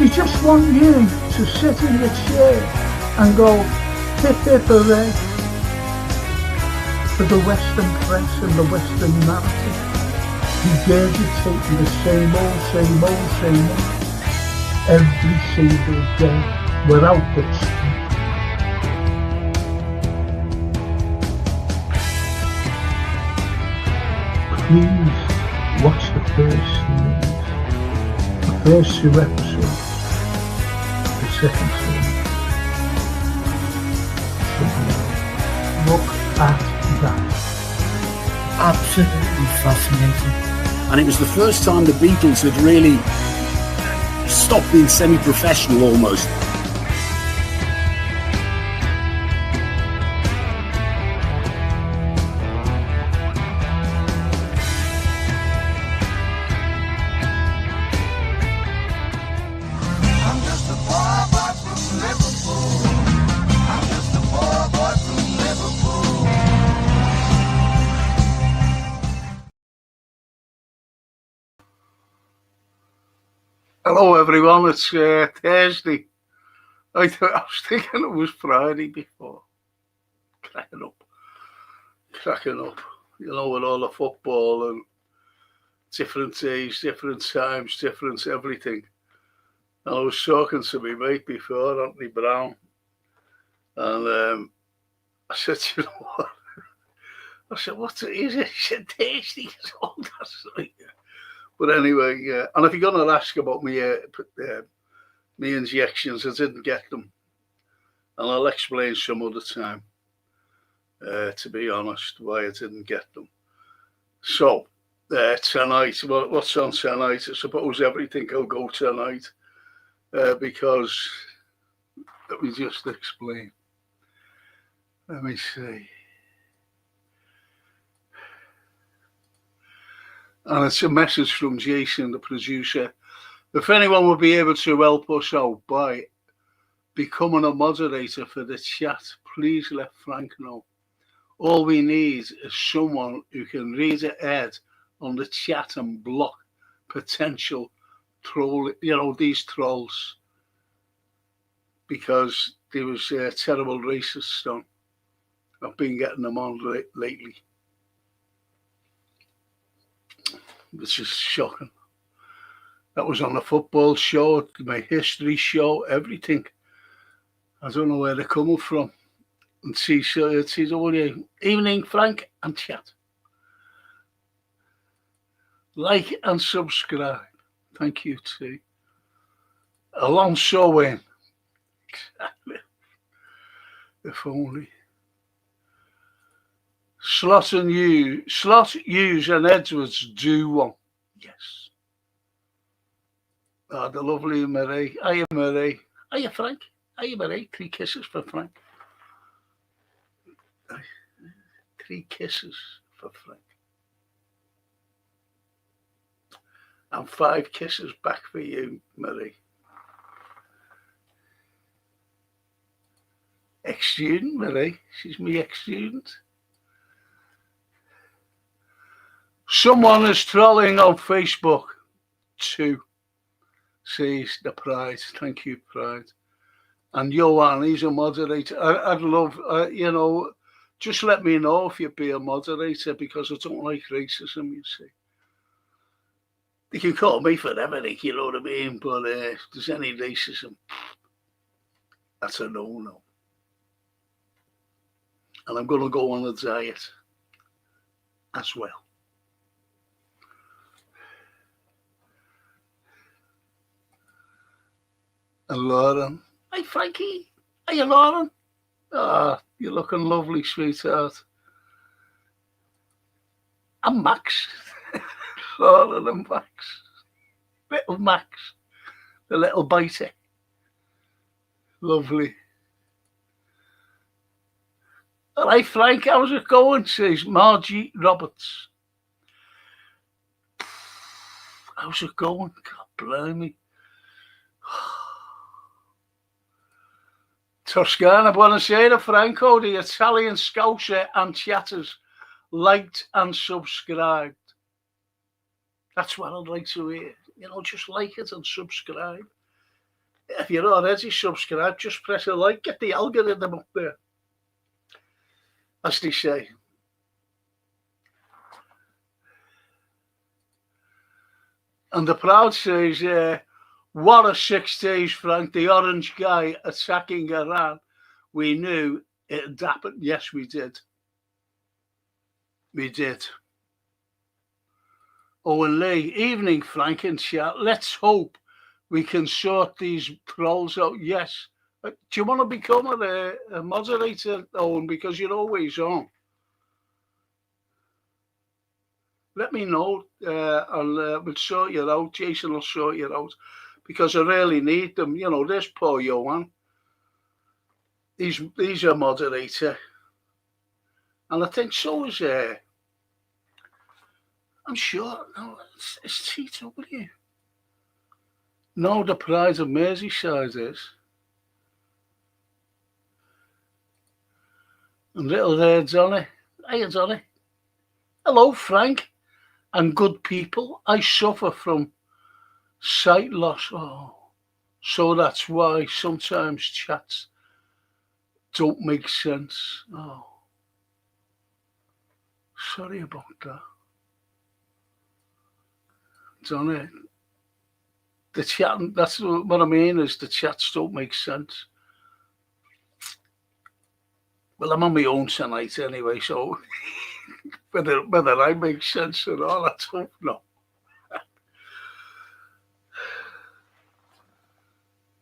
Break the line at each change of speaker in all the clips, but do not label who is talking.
They just want you to sit in your chair and go, hip hip hooray, for the Western press and the Western narrative. Regurgitating the same old, every single day, without the stop. Please watch the first 2 episodes, the second series. Look at that.
Absolutely fascinating.
And it was the first time the Beatles had really stopped being semi-professional almost.
Hello everyone, it's Thursday. I was thinking it was Friday before. Cracking up. You know, with all the football and different days, different times, different everything. And I was talking to my mate before, Anthony Brown, and I said, you know what? I said, what is it? He said, Thursday. Oh, that's right. But anyway, yeah. And if you're going to ask about me injections, I didn't get them. And I'll explain some other time, to be honest, why I didn't get them. So, tonight, what's on tonight? I suppose everything will go tonight, because, let me just explain. Let me see. And it's a message from Jason, the producer. If anyone would be able to help us out by becoming a moderator for the chat, please let Frank know. All we need is someone who can read ahead on the chat and block potential troll, these trolls. Because there was terrible racist on. I've been getting them on lately. Which is shocking. That was on the football show, my history show, everything. I don't know where they're coming from. And TW, evening, Frank, and chat. Like and subscribe. Thank you, T. Alonso win. Exactly. If only. Slot, Hughes and Edwards do one. Yes. Oh, the lovely Marie. Hiya, Marie. Hiya, Frank. Hiya, Marie. 3 kisses for Frank. 3 kisses for Frank. And 5 kisses back for you, Marie. Ex-student, Marie. She's my ex-student. Someone is trolling on Facebook too. Says the Pride. Thank you, Pride. And Johan, he's a moderator. I'd love, just let me know if you'd be a moderator, because I don't like racism, you see. You can call me for everything, you know what I mean? But if there's any racism, that's a no-no. And I'm going to go on a diet as well. And Lauren. Hi, Frankie. Hiya, Lauren. Ah, you're looking lovely, sweetheart. And Max. Lauren and Max. Little Max. The little biter. Lovely. All right, Frank, how's it going? Says Margie Roberts. How's it going? God blimey. Toscana, buonasera, Franco. The Italian Scouser and chatters liked and subscribed. That's what I'd like to hear. Just like it and subscribe. if you're already subscribed, just press a like, get the algorithm up there, as they say. And the Proud says, what a 6 days, Frank, the orange guy attacking Iran. We knew it happened. Yes, we did. We did. Owen Lee, evening, Frank and chat. Let's hope we can sort these trolls out. Yes. Do you want to become a moderator, Owen? Because you're always on. Let me know, and we'll sort you out. Jason will sort you out, because I really need them. You know, this poor Johan. He's a moderator, and I think so is. I'm sure. No, it's TW. No, the Pride of Merseyside is. And little Johnny. Hey, Johnny. Hello, Frank. And good people. I suffer from sight loss. Oh, so that's why sometimes chats don't make sense. Oh, sorry about that. Johnny, the chat, that's what I mean, is the chats don't make sense. Well, I'm on my own tonight anyway, so whether I make sense or not, I don't know.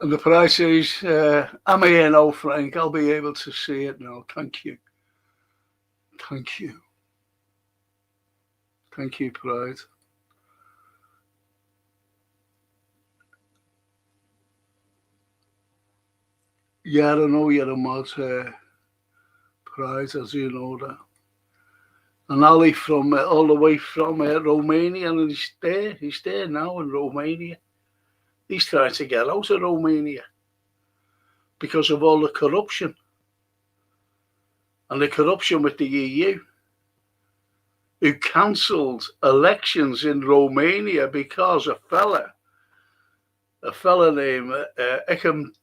And the price is, am I here now, Frank? I'll be able to see it now. Thank you. Thank you. Thank you, Pride. Yeah, I know you're a mod, Pride, as you know that. And Ali from all the way from Romania, and he's there now in Romania. He's trying to get out of Romania because of all the corruption. And the corruption with the EU, who cancelled elections in Romania because a fella named Ekem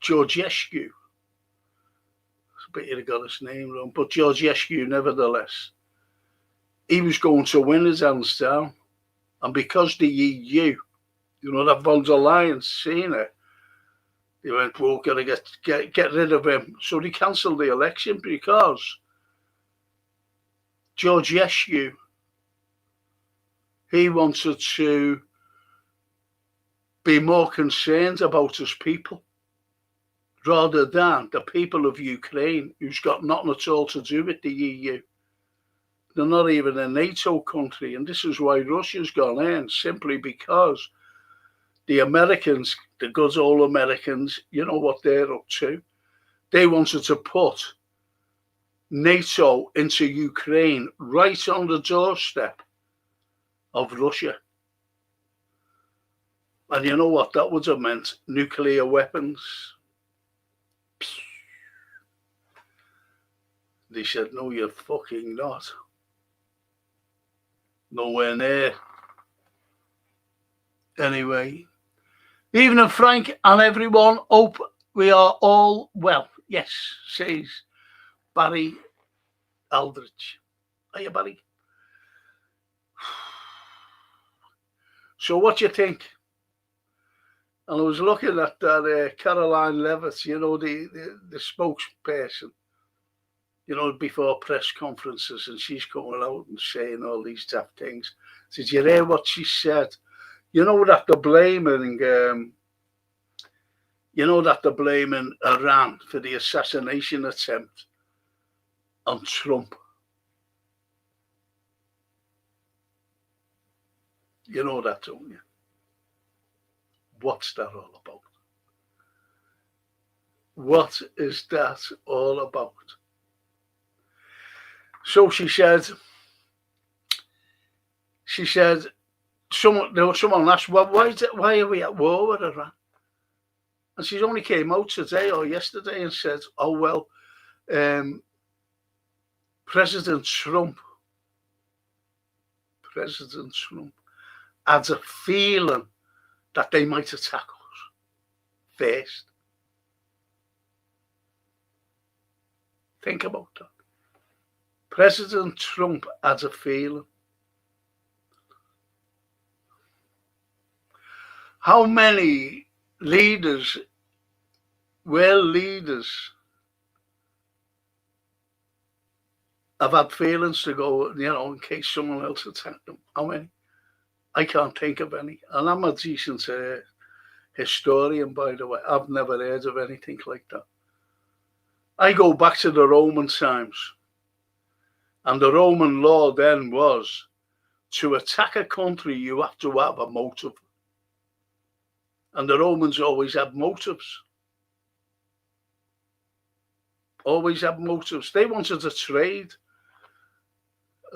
Georgescu, I bet you'd have got his name wrong, but Georgescu nevertheless, he was going to win his hands down. And because the EU, you know, that von der Leyen seen it, they went, we're going to get rid of him. So they cancelled the election because Georgescu, he wanted to be more concerned about his people rather than the people of Ukraine, who's got nothing at all to do with the EU. They're not even a NATO country, and this is why Russia's gone in, simply because the Americans, the good old Americans, you know what they're up to. They wanted to put NATO into Ukraine right on the doorstep of Russia. And you know what that would have meant? Nuclear weapons. They said, no, you're fucking not. Nowhere near. Anyway, evening, Frank and everyone. Hope we are all well. Yes, says Barry Aldrich. Hiya, Barry. So what do you think? And I was looking at that Caroline Levitt, you know, the spokesperson, you know, before press conferences, and she's coming out and saying all these daft things. Did you hear what she said? You know that they're blaming, Iran for the assassination attempt on Trump. You know that, don't you? What's that all about? What is that all about? So she said, someone asked, well, why are we at war with Iran? And she only came out today or yesterday and said, oh, well, President Trump had a feeling that they might attack us. first. Think about that. President Trump has a feeling. How many leaders, world leaders, have had feelings to go, in case someone else attacked them? How many? I can't think of any. And I'm a decent historian, by the way. I've never heard of anything like that. I go back to the Roman times. And the Roman law then was, to attack a country, you have to have a motive. And the Romans always had motives. Always had motives. They wanted to trade.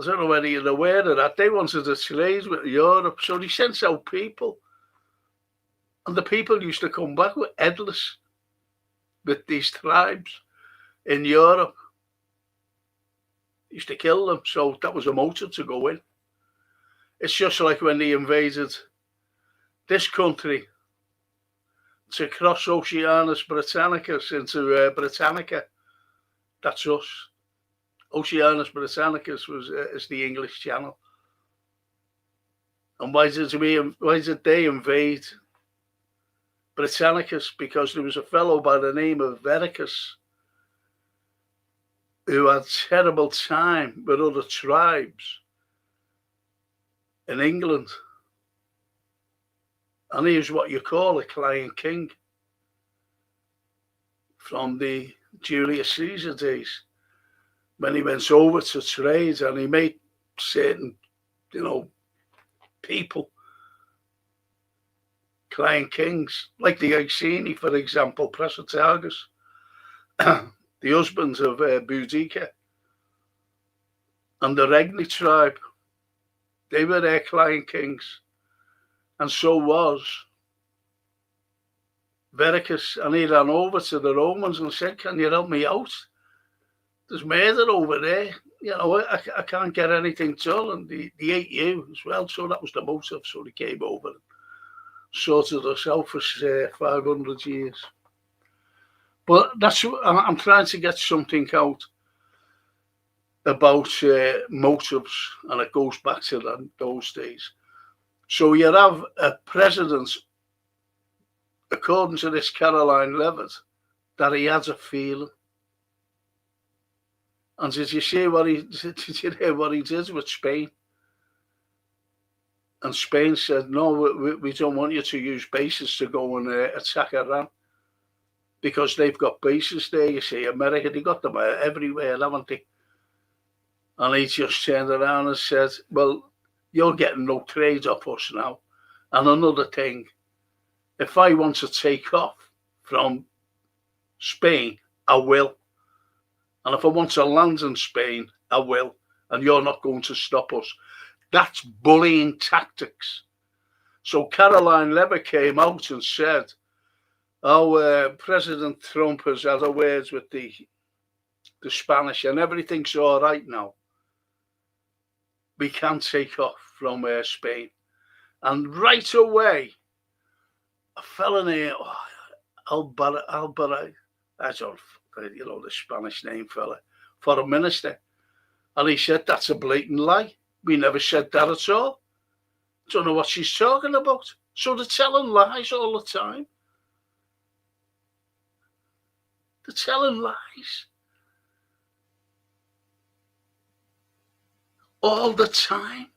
I don't know whether you're aware of that. They wanted to trade with Europe, so they sent out people. And the people used to come back with headless, with these tribes in Europe. Used to kill them, so that was a motive to go in. It's just like when they invaded this country to cross Oceanus Britannicus into Britannica. That's us. Oceanus Britannicus is the English Channel. And why did they invade Britannicus? Because there was a fellow by the name of Vericus who had terrible time with other tribes in England. And he was what you call a client king from the Julius Caesar days, when he went over to trade and he made certain, people client kings, like the Iceni, for example, Prasutagus, the husbands of Boudica, and the Regni tribe. They were their client kings. And so was Vericus. And he ran over to the Romans and said, can you help me out? There's murder over there. I can't get anything done. And they ate you as well. So that was the motive. So they came over and sorted us out for 500 years. But that's what I'm trying to get something out about motives, and it goes back to those days. So you have a president, according to this Caroline Levitt, that he has a feeling. And did you hear what he did with Spain? And Spain said, no, we don't want you to use bases to go and attack Iran, because they've got bases there. You see, America, they got them everywhere, haven't they? And he just turned around and said, well, you're getting no trade off us now. And another thing, if I want to take off from Spain, I will. And if I want to land in Spain, I will. And you're not going to stop us. That's bullying tactics. So Caroline Levitt came out and said, President Trump has had a words with the Spanish and everything's all right now. We can take off from Spain. And right away, a fellow named Albaraz, I don't the Spanish name fella, foreign minister. And he said, that's a blatant lie. We never said that at all. Don't know what she's talking about. So they're telling lies all the time. They're telling lies. All the time.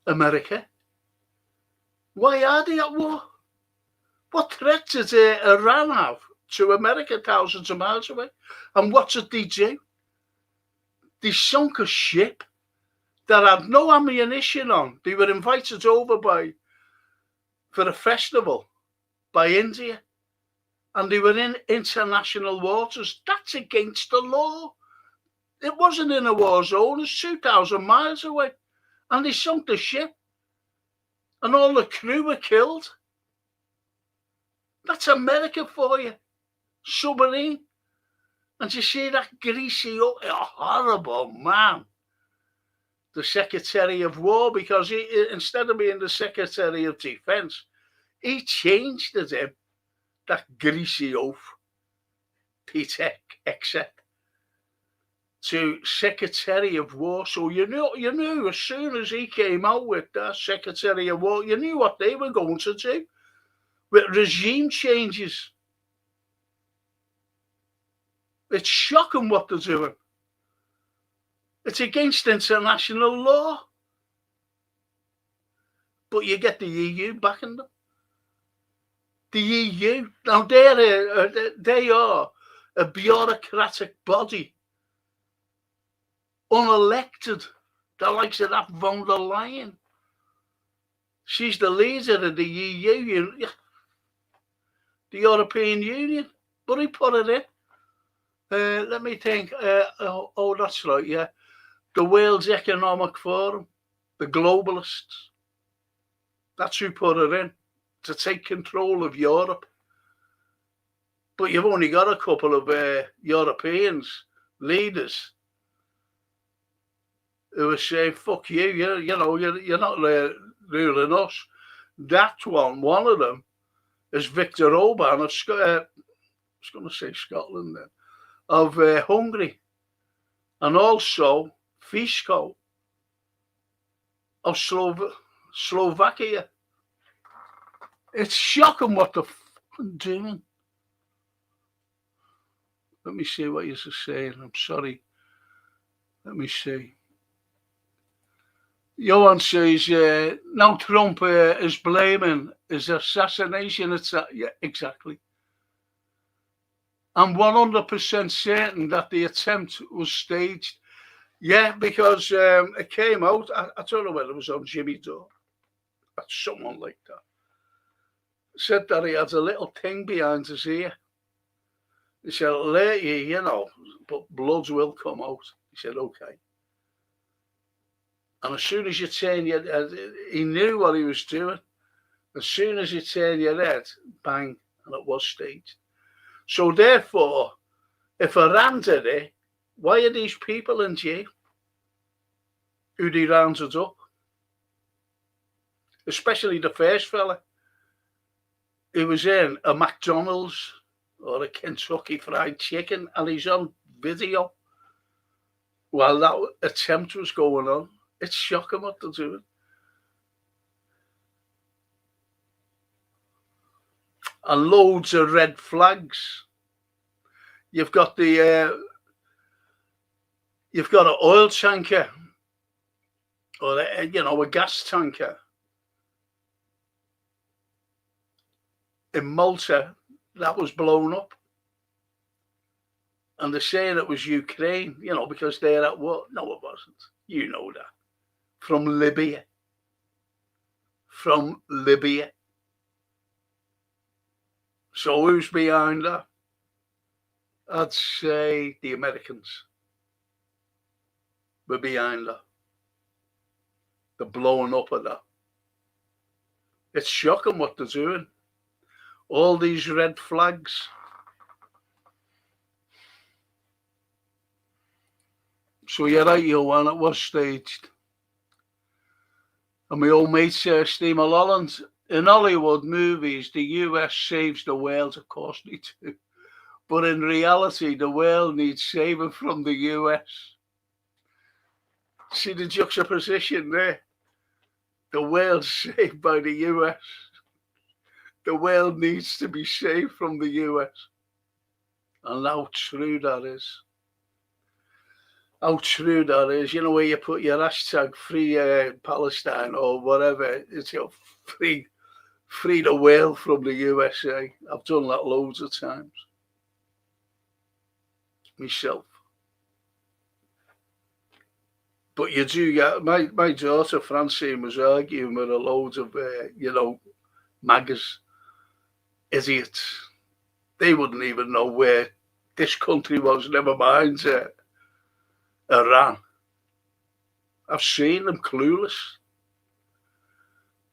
America. Why are they at war? What threat did Iran have to America thousands of miles away? And what did they do? They sunk a ship that had no ammunition on. They were invited over for a festival by India. And they were in international waters. That's against the law. It wasn't in a war zone. It's 2,000 miles away. And they sunk the ship. And all the crew were killed. That's America for you. Submarine. And you see that greasy, horrible man, the Secretary of War, because he, instead of being the Secretary of Defense, He changed it, him, that greasy oaf, Peter Exet, to Secretary of War. So you knew as soon as he came out with that Secretary of War, you knew what they were going to do with regime changes. It's shocking what they're doing. It's against international law. But you get the EU backing them. The EU, now they are a bureaucratic body, unelected, the likes of that von der Leyen. She's the leader of the EU, the European Union, but he put it in. Let me think. Oh, that's right, yeah. The World's Economic Forum, the globalists. That's who put it in, to take control of Europe. But you've only got a couple of Europeans, leaders, who are saying, fuck you, you're not ruling us. That one of them is Viktor Orban of, I was going to say Scotland then, of Hungary, and also Fico of Slovakia. It's shocking what they're fucking doing. Let me see what you're saying. I'm sorry. Let me see. Johan says, now Trump is blaming his assassination attack. Yeah, exactly. I'm 100% certain that the attempt was staged. Yeah, because it came out, I don't know whether it was on Jimmy Dore, or someone like that, said that he had a little thing behind his ear. He said, later, but blood will come out. He said, okay. And as soon as you turn your head, he knew what he was doing. As soon as you turn your head, bang, and it was staged. So therefore, if Iran did it, why are these people in jail who they rounded up? Especially the first fella who was in a McDonald's or a Kentucky Fried Chicken, and he's on video while that attempt was going on. It's shocking what they're doing. And loads of red flags. You've got an oil tanker or a gas tanker in Malta that was blown up. And they're saying it was Ukraine, because they're at war. No, it wasn't. You know that. From Libya. So who's behind that? I'd say the Americans were behind that. The blowing up of that. It's shocking what they're doing. All these red flags. So you're right, Johan, it was staged. And my old mate, Steve Mulholland, in Hollywood movies, the US saves the world, of course they do. But in reality, the world needs saving from the US. See the juxtaposition there? The world's saved by the US. The world needs to be saved from the US. And how true that is. How true that is. Where you put your hashtag free Palestine or whatever, it's free the world from the USA. I've done that loads of times. Myself. But you do get, my daughter Francine was arguing with a load of, MAGAs, idiots. They wouldn't even know where this country was, never mind Iran. I've seen them clueless.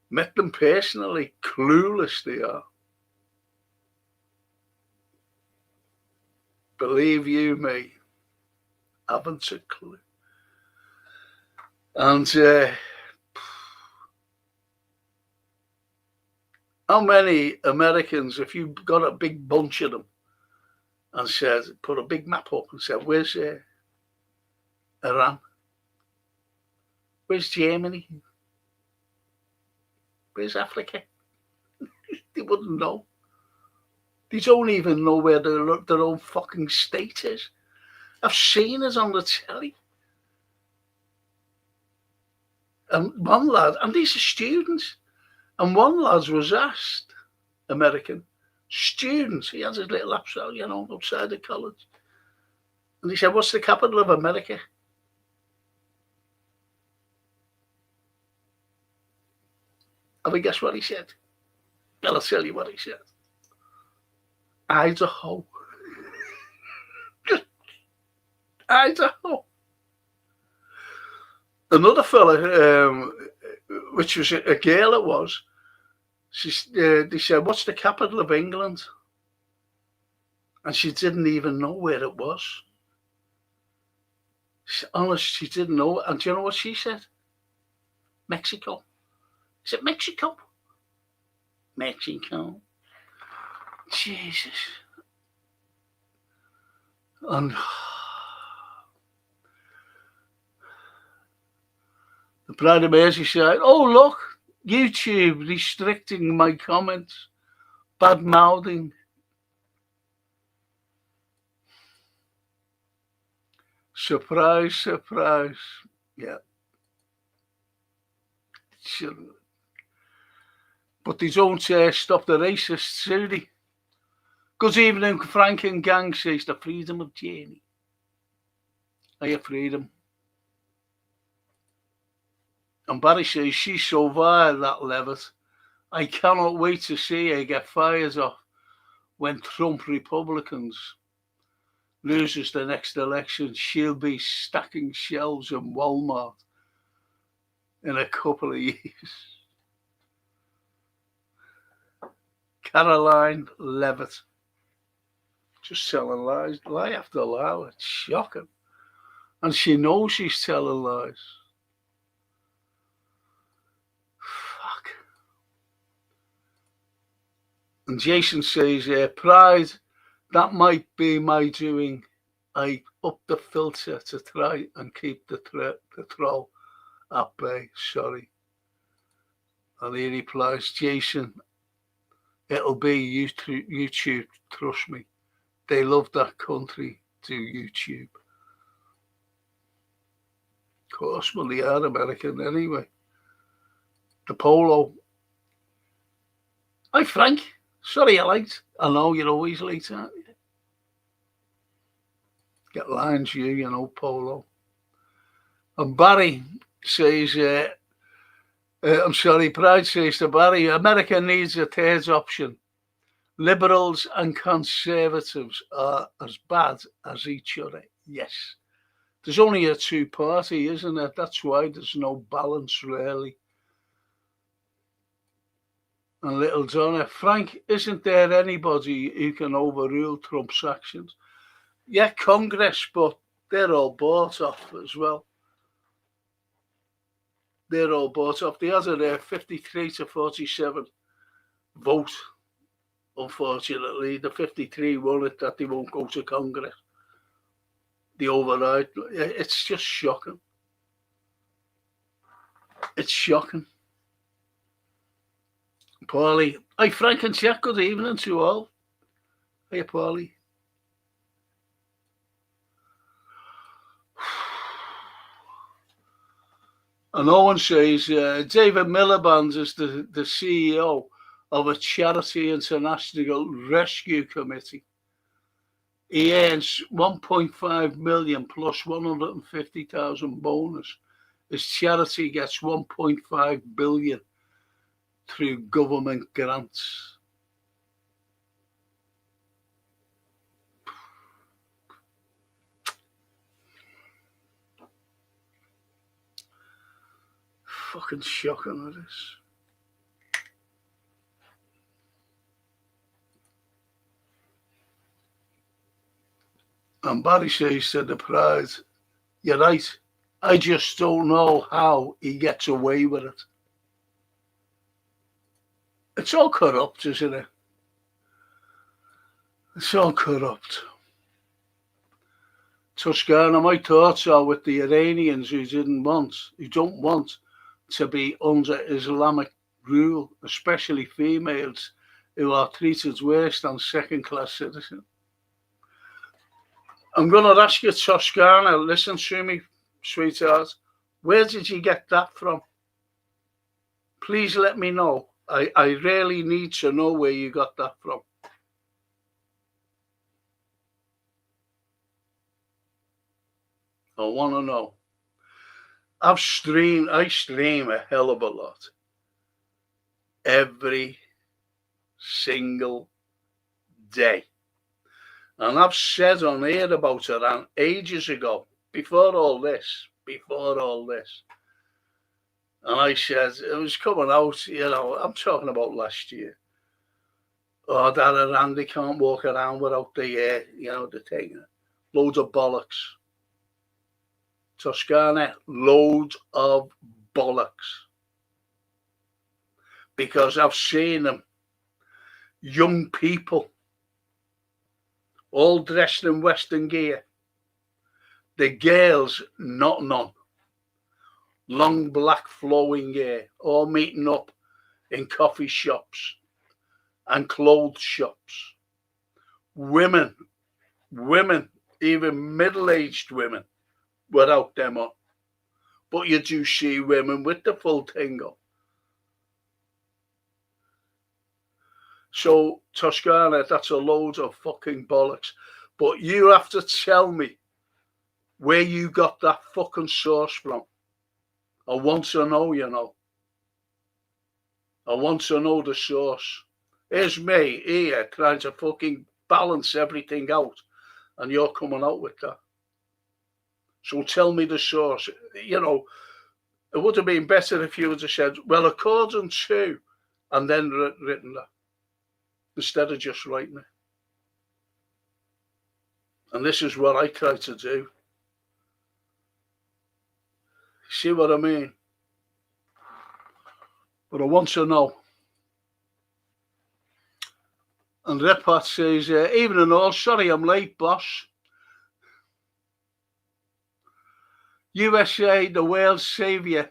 Met them personally, clueless they are. Believe you me, haven't a clue. And How many Americans, if you got a big bunch of them and said, put a big map up and said, where's Iran? Where's Germany? Where's Africa? They wouldn't know. They don't even know where their own fucking state is. I've seen it on the telly. And one lad, and these are students, and one lad was asked, American, students, he had his little laptop, outside the college. And he said, what's the capital of America? Have you guessed what he said? I'll tell you what he said. Idaho. Idaho. Another fella, which was a girl it was, they said, what's the capital of England? And she didn't even know where it was. Honest, she didn't know. And do you know what she said? Mexico. Is it Mexico? Mexico. Jesus. And the Pride of Merseyside, oh, look, YouTube restricting my comments, bad mouthing. Surprise, surprise. Yeah. Shouldn't. But they don't stop the racists, do they? Good evening, Frank and gang, says the freedom of journey. Are you freedom? And Barry says, she's so vile, that Levitt. I cannot wait to see her get fired off when Trump Republicans loses the next election. She'll be stacking shelves in Walmart in a couple of years. Caroline Levitt. Just telling lies, lie after lie. It's shocking. And she knows she's telling lies. Fuck. And Jason says, Pride, that might be my doing. I upped the filter to try and keep the troll at bay. Sorry. And he replies, Jason, it'll be YouTube, trust me. They love that country to YouTube. Of course, well, they are American anyway. The Polo. Hi, Frank. Sorry you're late. I know you're always late, aren't you? Get lines, Polo. And Barry says, I'm sorry, Pride says to Barry, America needs a third option. Liberals and conservatives are as bad as each other. Yes. There's only a two-party, isn't there? That's why there's no balance, really. And little Donna, Frank, isn't there anybody who can overrule Trump's actions? Yeah, Congress, but they're all bought off as well. They're all bought off. They had a 53 to 47 vote. Unfortunately, the 53 won it that they won't go to Congress. The override. It's just shocking. It's shocking. Paulie. Hi, Frank and Jack. Good evening to all. Hey, Paulie. And Owen says, David Miliband is the CEO of a charity international rescue committee. He earns 1.5 million plus 150,000 bonus. His charity gets 1.5 billion through government grants. Fucking shocking it is. And Barry says to the Pride, you're right, I just don't know how he gets away with it. It's all corrupt, isn't it? It's all corrupt. Toscana, my thoughts are with the Iranians who don't want to be under Islamic rule, especially females who are treated worse than second-class citizens. I'm going to ask you, Toscana, listen to me, sweetheart. Where did you get that from? Please let me know. I really need to know where you got that from. I want to know. I stream a hell of a lot. Every single day. And I've said on here about it ages ago, before all this. And I said, it was coming out, I'm talking about last year. Oh, that Randy can't walk around without the thing. Loads of bollocks. Toscana, loads of bollocks. Because I've seen them, young people, all dressed in Western gear. The girls, not none. Long black flowing hair, all meeting up in coffee shops and clothes shops. Women, even middle-aged women, without them on. But you do see women with the full thing on. So, Toscana, that's a load of fucking bollocks. But you have to tell me where you got that fucking source from. I want to know, I want to know the source. Here's me here trying to fucking balance everything out, and you're coming out with that. So tell me the source. It would have been better if you would have said, well, according to, and then written that, instead of just writing it. And this is what I try to do. See what I mean? But I want to know. And Redpat says, evening all, sorry I'm late, boss. USA, the world's saviour.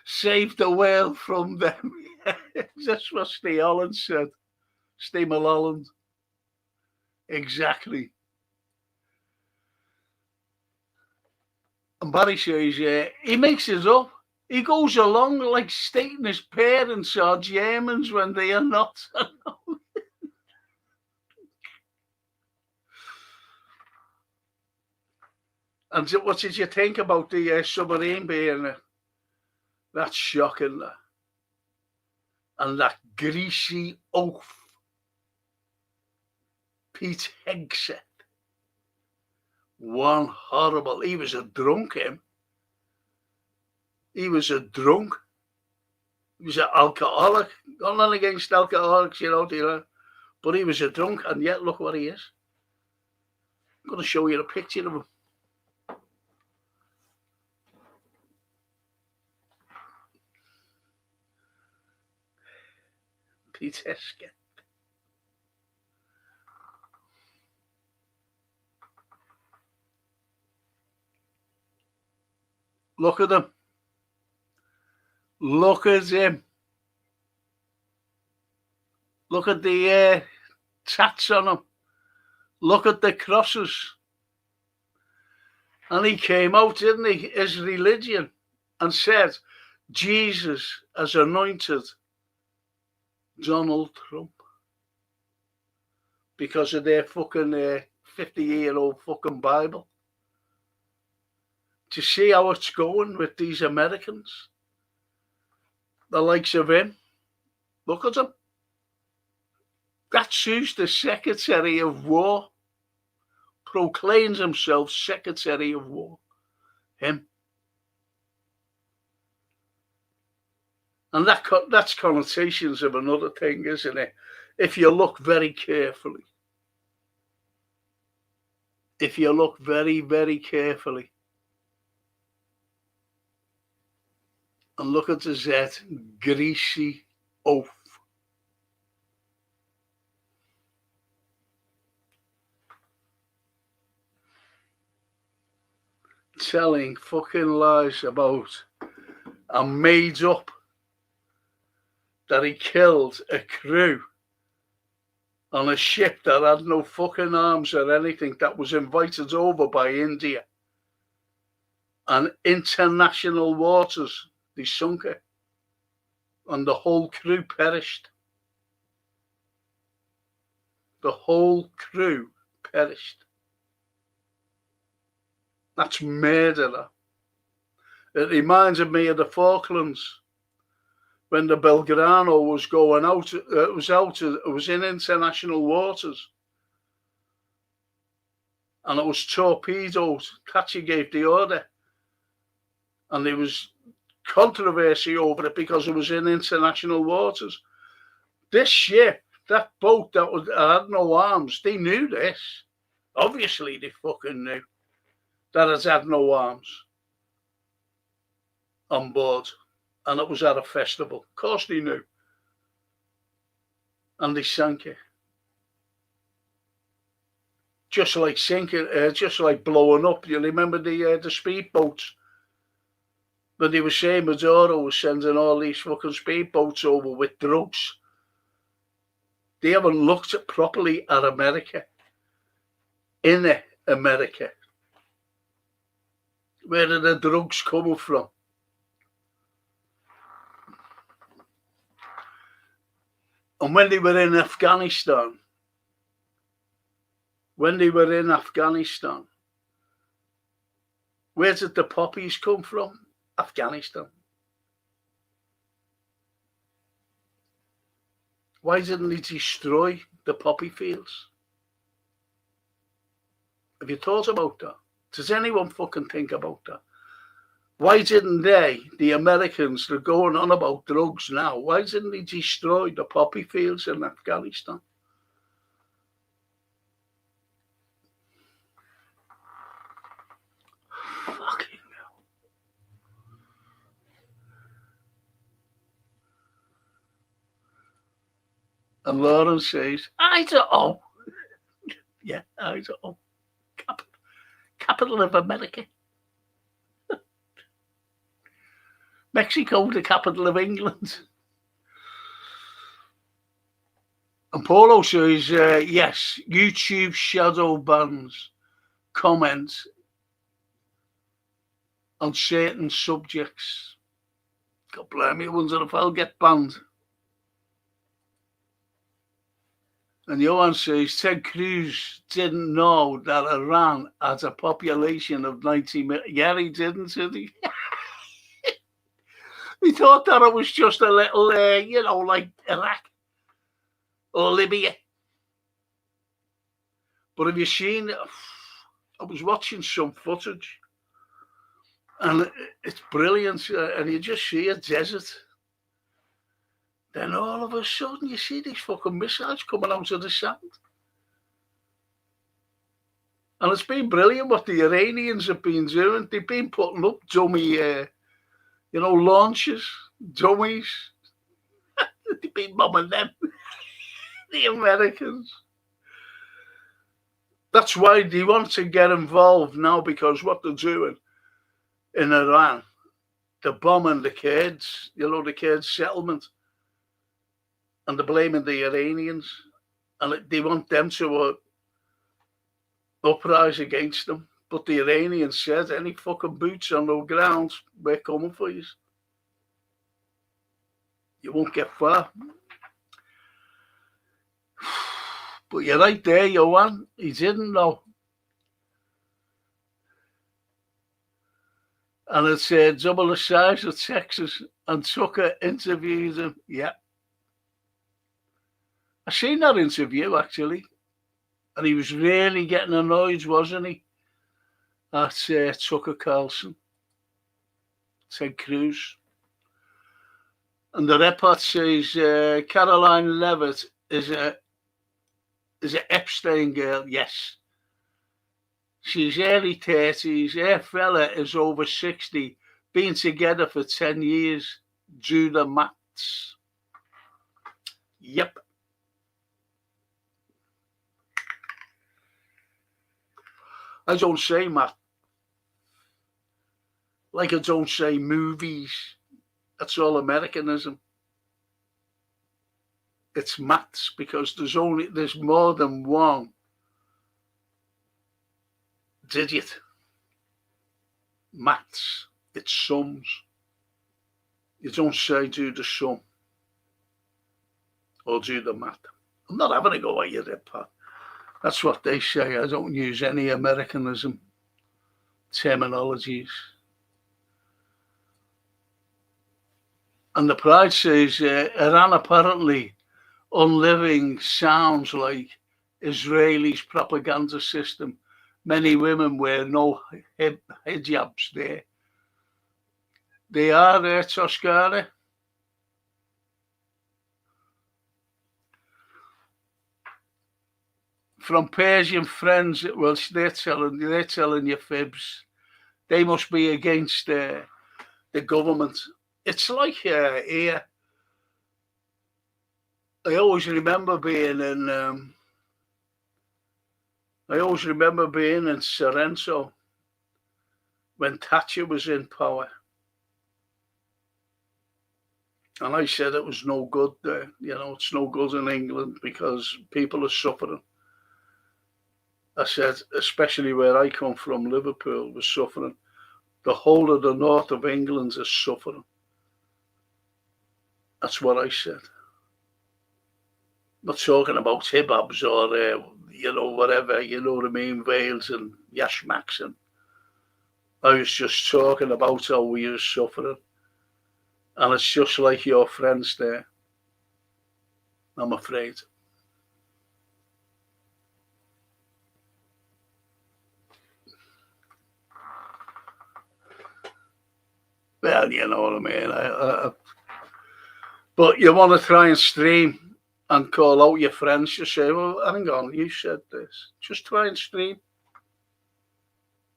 Save the world from them. That's what Steve Holland said. Steve Holland. Exactly. And Barry says, he makes it up. He goes along like stating his parents are Germans when they are not. And what did you think about the submarine being there? That's shocking. And that greasy oaf, Pete Hegseth. One horrible. He was a drunk, him. He was a drunk. He was an alcoholic. Not against alcoholics, but he was a drunk, and yet look what he is. I'm going to show you a picture of him. Pete Hegseth. Look at him. Look at him. Look at the tats on him. Look at the crosses. And he came out, didn't he, his religion, and said, Jesus has anointed Donald Trump because of their fucking 50-year-old fucking Bible. To see how it's going with these Americans, the likes of him. Look at him. That's who's the Secretary of War. Proclaims himself Secretary of War. Him. And that's connotations of another thing, isn't it? If you look very carefully. If you look very, very carefully. And look at the Z, greasy oaf. telling fucking lies about and made up that he killed a crew on a ship that had no fucking arms or anything, that was invited over by India. And international waters, they sunk it. And the whole crew perished. The whole crew perished. That's murder. It reminded me of the Falklands when the Belgrano was going out. It was in international waters, and it was torpedoed. Thatcher gave the order, and there was controversy over it because it was in international waters. This ship, that boat that had no arms, they knew this. Obviously, they fucking knew that it had no arms on board, and it was at a festival. Of course they knew. And they sank it. Just like sinking, just like blowing up. You remember the speedboats? But they were saying Maduro was sending all these fucking speedboats over with drugs. They haven't looked properly at America. In America. Where are the drugs coming from? And when they were in Afghanistan, where did the poppies come from? Afghanistan. Why didn't they destroy the poppy fields? Have you thought about that? Does anyone fucking think about that? Why didn't they, the Americans, they're going on about drugs now, why didn't they destroy the poppy fields in Afghanistan? Fucking hell. And Lauren says, I don't know. Yeah, I don't know. Capital of America. Mexico, the capital of England. And Paulo says, yes, YouTube shadow bans comments on certain subjects. God blame me, I wonder if I'll get banned. And Johan says, Ted Cruz didn't know that Iran had a population of 90 million. Yeah, he didn't, did he? He thought that it was just a little, like Iraq or Libya. But have you seen, I was watching some footage, and it's brilliant, and you just see a desert. Then all of a sudden you see these fucking missiles coming out of the sand. And it's been brilliant what the Iranians have been doing. They've been putting up dummy, launches, dummies. They've been bombing them, the Americans. That's why they want to get involved now, because what they're doing in Iran, they're bombing the Kurds, the Kurds settlement, and they're blaming the Iranians, and they want them to uprise against them. But the Iranians said, any fucking boots on the ground, we're coming for you. You won't get far. But you're right there, Johan. He didn't know. And it's double the size of Texas, and Tucker interviewed him. Yeah. I seen that interview, actually. And he was really getting annoyed, wasn't he? At Tucker Carlson, Ted Cruz. And the report says Caroline Levitt is an Epstein girl. Yes. She's early 30s. Her fella is over 60. Been together for 10 years. Do the maths. Yep. I don't say math. Like I don't say movies. That's all Americanism. It's maths because there's more than one digit. Maths. It's sums. You don't say do the sum or do the math. I'm not having a go at you there, Pat. That's what they say. I don't use any Americanism terminologies. And the Pride says Iran apparently unliving sounds like Israeli's propaganda system. Many women wear no hijabs there. They are there, Toscana. From Persian friends, well, they're telling you fibs. They must be against the government. It's like here. I always remember being in Sorrento when Thatcher was in power. And I said it was no good there. You know, it's no good in England because people are suffering. I said, especially where I come from, Liverpool was suffering. The whole of the north of England is suffering. That's what I said. I'm not talking about hibabs or, whatever, you know what I mean, Wales and Yashmaks. And I was just talking about how we are suffering. And it's just like your friends there, I'm afraid. Well, you know what I mean. But you want to try and stream and call out your friends. You say, well, hang on, you said this. Just try and stream.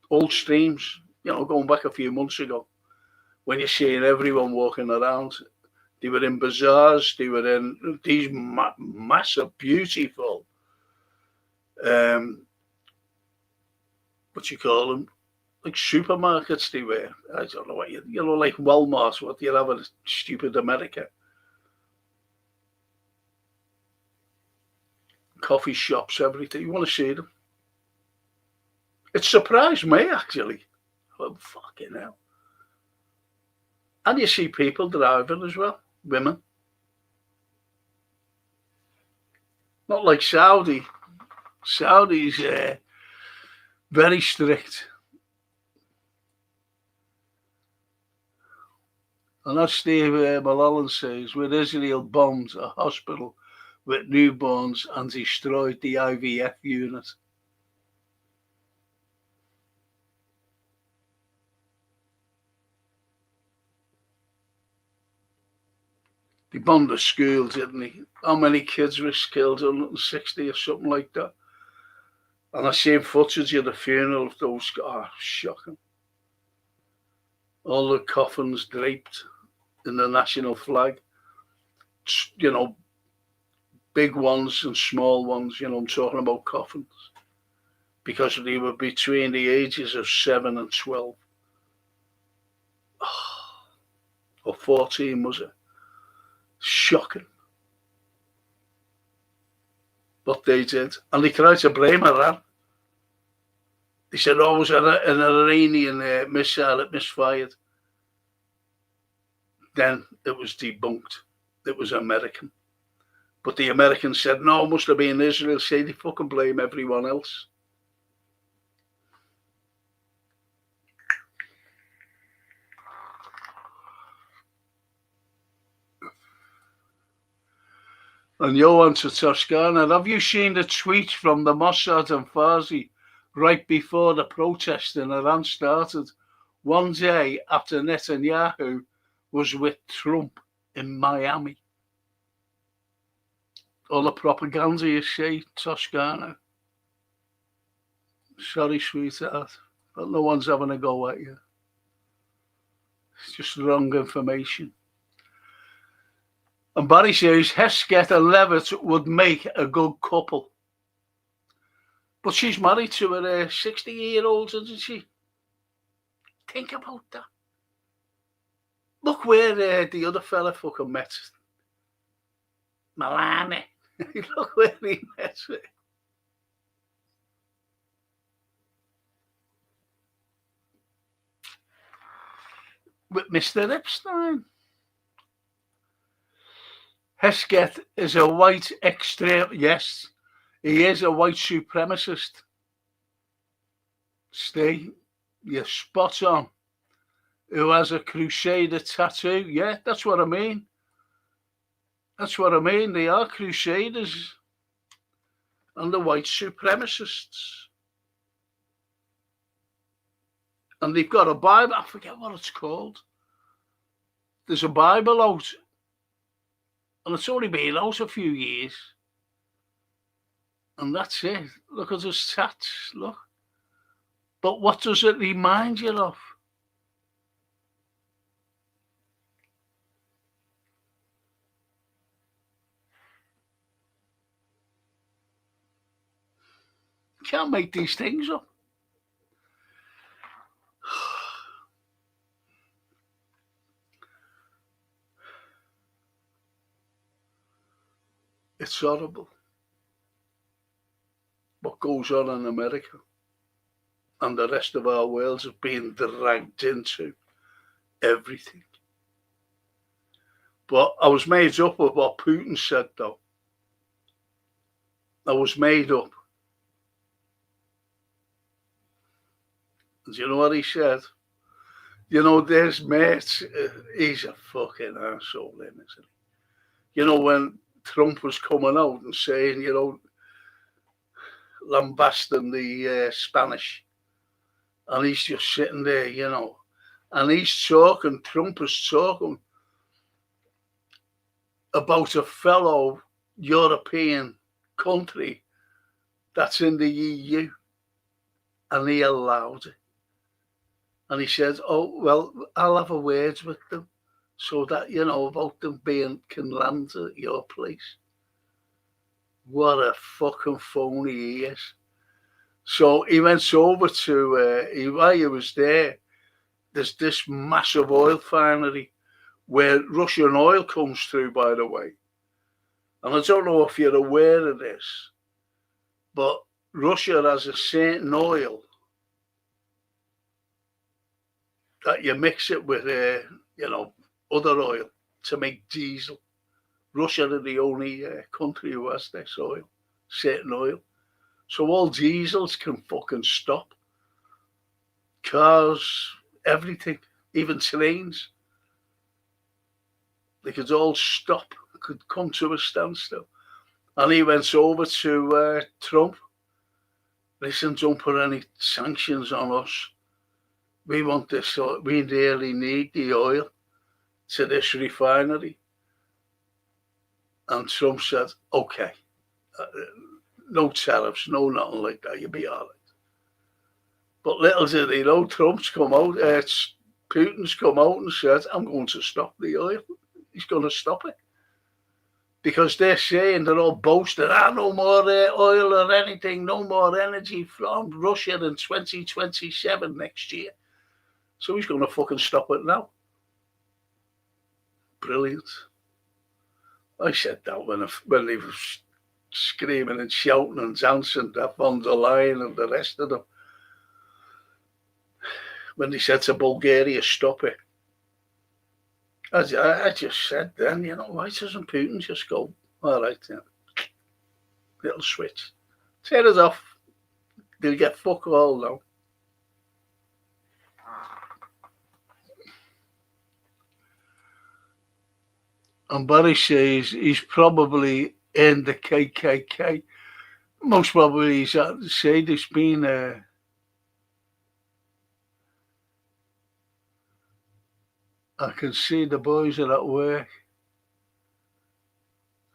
Old streams, going back a few months ago, when you're seeing everyone walking around. They were in bazaars. They were in these massive, beautiful, what you call them, like supermarkets they were. I don't know what like Walmart, what you have in stupid America. Coffee shops, everything. You want to see them? It surprised me, actually. Oh, fucking hell. And you see people driving as well, women. Not like Saudi. Saudi's very strict. And as Steve Mulholland says, when Israel bombed a hospital with newborns and destroyed the IVF unit. They bombed the school, didn't they? How many kids were killed? 160 or something like that. And I seen footage of the funeral of those guys. Oh, shocking. All the coffins draped in the national flag. Big ones and small ones, I'm talking about coffins. Because they were between the ages of 7 and 12. Or 14, was it? Shocking. But they did. And they tried to blame Iran. They said, it was an Iranian missile that misfired. Then it was debunked. It was American. But the Americans said, no, it must have been Israel. Say they fucking blame everyone else. And Johan to Toscana, have you seen the tweet from the Mossad and Farsi right before the protest in Iran started? One day after Netanyahu was with Trump in Miami. All the propaganda you see, Toscana. Sorry, sweetheart, but no one's having a go at you. It's just wrong information. And Barry says Hesketh and Levitt would make a good couple. But she's married to a 60-year-old, isn't she? Think about that. Look where the other fella fucking met Milani. Look where he met with Mr. Epstein. Hesketh is a white extreme. Yes, he is a white supremacist. Steve, you're spot on. Who has a crusader tattoo? Yeah, that's what I mean. That's what I mean. They are crusaders and the white supremacists. And they've got a Bible. I forget what it's called. There's a Bible out. And it's only been out a few years. And that's it. Look at his tats. Look. But what does it remind you of? You can't make these things up. It's horrible what goes on in America and the rest of our world is being dragged into everything. But I was made up of what Putin said, though. I was made up. And you know what he said? You know, there's mates, he's a fucking arsehole, isn't he? You know, when Trump was coming out and saying, you know, lambasting the Spanish, and he's just sitting there, you know, and he's talking, Trump is talking about a fellow European country that's in the EU, and he allowed it. And he said, oh, well, I'll have a word with them so that, you know, about them can land at your place. What a fucking phony he is. So he went over to, while he was there, there's this massive oil refinery where Russian oil comes through, by the way. And I don't know if you're aware of this, but Russia has a certain oil that you mix it with, you know, other oil to make diesel. Russia are the only country who has this oil, certain oil. So all diesels can fucking stop. Cars, everything, even trains. They could all stop, could come to a standstill. And he went over to Trump. Listen, don't put any sanctions on us. We want this, we really need the oil to this refinery. And Trump said, okay, no tariffs, no nothing like that, you'll be all right. But little did he know, Trump's come out, Putin's come out and said, I'm going to stop the oil. He's going to stop it. Because they're saying, they're all boasting, no more oil or anything, no more energy from Russia in 2027 next year. So he's going to fucking stop it now. Brilliant. I said that when he was screaming and shouting and dancing, that von der Leyen and the rest of them. When they said to Bulgaria, stop it. I just said then, you know, why doesn't Putin just go, all right, then, little switch. Tear it off. They'll get fuck all now. And Barry says he's probably in the KKK. Most probably he's at the say there's been I can see the boys are at work.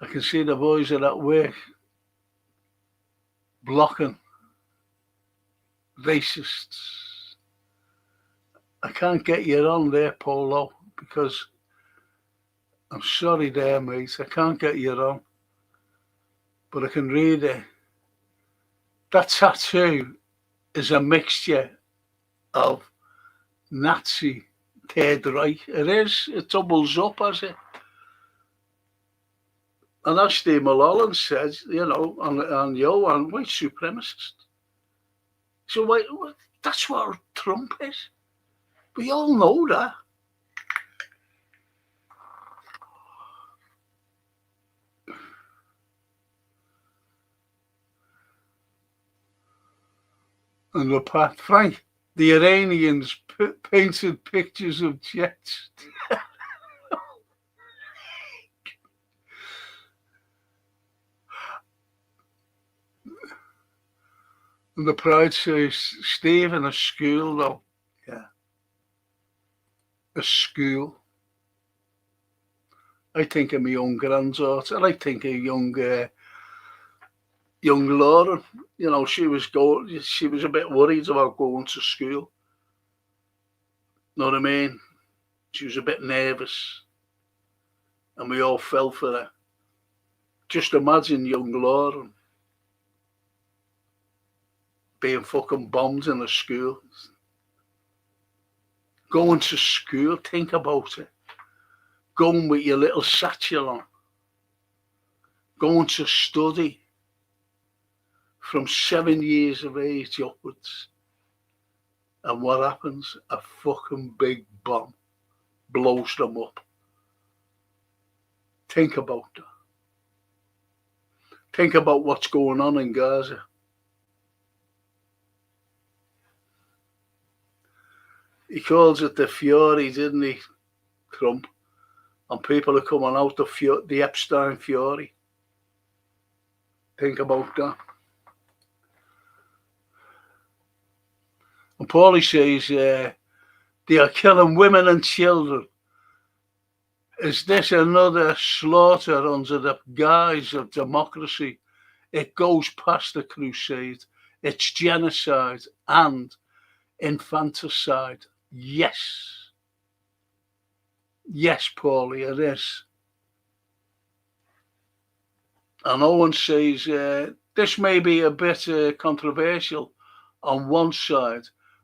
I can see the boys are at work blocking racists. I can't get you on there, Polo, because I'm sorry there, mate. I can't get you on. But I can read it. That tattoo is a mixture of Nazi Third Reich. It is. It doubles up as it. And as Steve Mulholland says, and white supremacist. So that's what Trump is. We all know that. And the Pat Frank, the Iranians painted pictures of jets. And the Pride says, Steve, in a school, though. Yeah. A school. I think of my own granddaughter. I think of young Lauren. She was a bit worried about going to school. Know what I mean? She was a bit nervous. And we all fell for her. Just imagine young Lauren being fucking bombed in a school. Going to school, think about it. Going with your little satchel on. Going to study from 7 years of age upwards. And what happens? A fucking big bomb blows them up. Think about that. Think about what's going on in Gaza. He calls it the Fury, didn't he, Trump? And people are coming out the Epstein Fury. Think about that. And Paulie says they are killing women and children. Is this another slaughter under the guise of democracy? It goes past the crusade. It's genocide and infanticide. Yes. Yes, Paulie, it is. And Owen says, this may be a bit controversial on one side.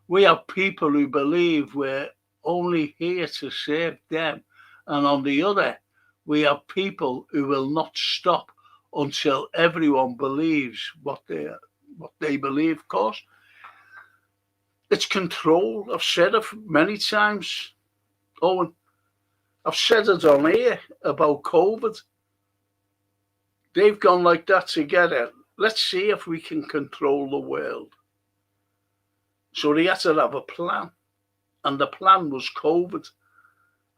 We have people who believe we're only here to save them. And on the other, we have people who will not stop until everyone believes what they believe. Of course, it's control. I've said it many times, Owen. I've said it on here about COVID. They've gone like that together. Let's see if we can control the world. So they had to have a plan. And the plan was COVID.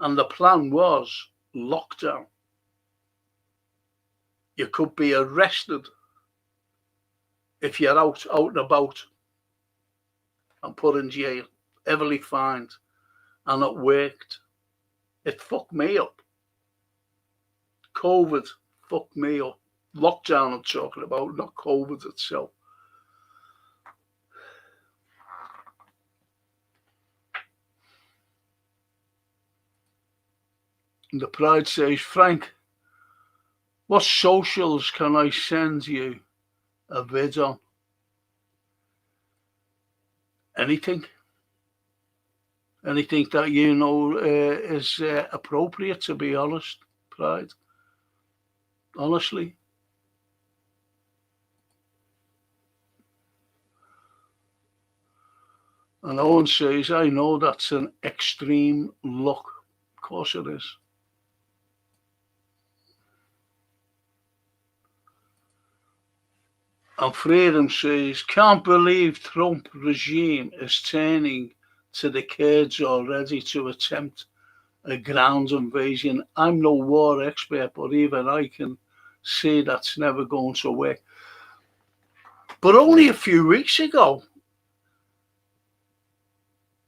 And the plan was lockdown. You could be arrested if you're out and about and put in jail, heavily fined. And it worked. It fucked me up. COVID fucked me up. Lockdown I'm talking about, not COVID itself. And the Pride says, Frank, what socials can I send you a vid on? Anything? Anything that you know is appropriate, to be honest, Pride? Honestly. And Owen says, I know that's an extreme look. Of course it is. And Freedom says, can't believe Trump regime is turning to the Kurds already to attempt a ground invasion. I'm no war expert, but even I can see that's never going to work. But only a few weeks ago,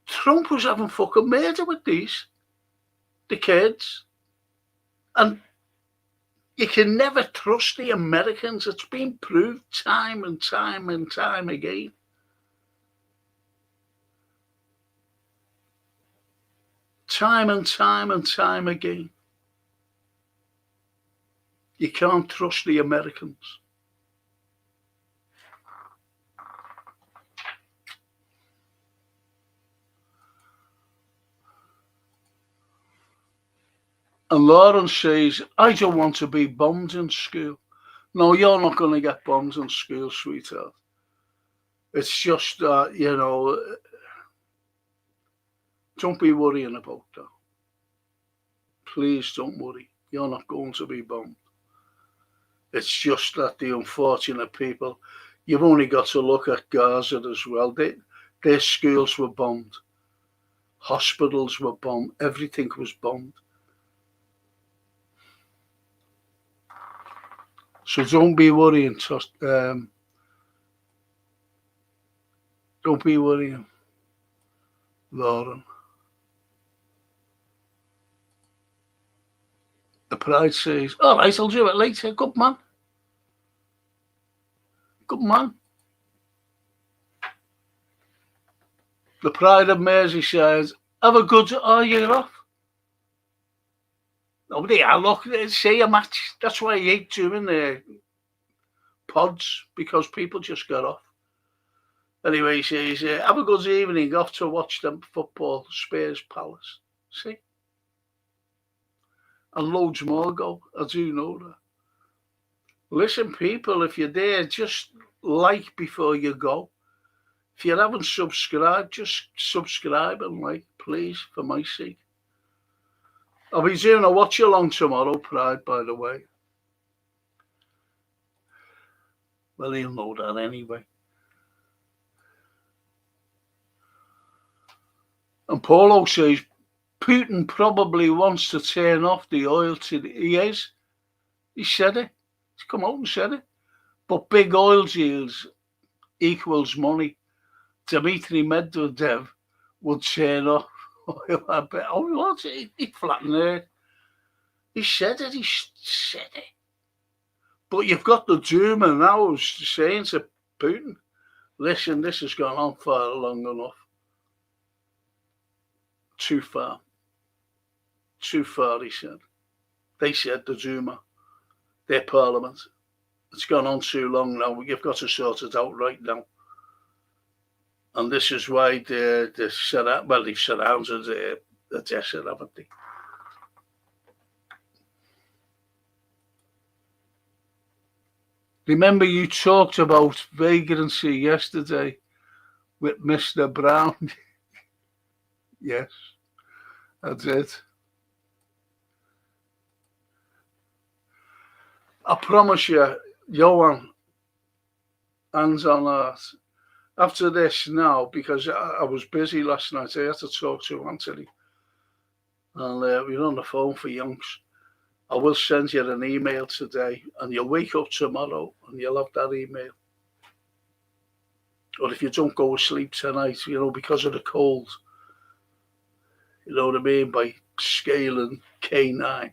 Trump was having fucking murder with the Kurds. And you can never trust the Americans. It's been proved time and time and time again. Time and time and time again. You can't trust the Americans. And Lauren says, I don't want to be bombed in school. No, you're not going to get bombed in school, sweetheart. It's just that, don't be worrying about that. Please don't worry. You're not going to be bombed. It's just that the unfortunate people, you've only got to look at Gaza as well. Their schools were bombed. Hospitals were bombed. Everything was bombed. So don't be worrying. Don't be worrying, Lauren. The Pride says, all right, I'll do it later. Good man. Good man. The Pride of Mersey says, have a good, you're off. Nobody, look, say a match. That's why I hate doing the pods, because people just get off. Anyway, he says, have a good evening, off to watch them football, Spurs Palace. See? And loads more go. I do know that. Listen, people, if you're there, just like before you go. If you haven't subscribed, just subscribe and like, please, for my sake. I'll be doing a watch along tomorrow, Pride, by the way. Well, he'll know that anyway. And Paulo says, Putin probably wants to turn off the oil to he is. He said it. He's come out and said it. But big oil deals equals money. Dmitry Medvedev would turn off oil. I bet. Oh, what? He flattened it. He said it. He said it. But you've got the Duma now saying to Putin, listen, this has gone on for long enough. Too far. Too far, he said. They said, the Duma, their parliament. It's gone on too long now. You've got to sort it out right now. And this is why they've surrounded the desert, haven't they? Remember you talked about vagrancy yesterday with Mr. Brown? Yes, I did. I promise you, Johan, hands on heart, after this now, because I was busy last night, I had to talk to Anthony, and we were on the phone for yonks. I will send you an email today, and you'll wake up tomorrow, and you'll have that email. Or if you don't go to sleep tonight, because of the cold, you know what I mean, by scaling K9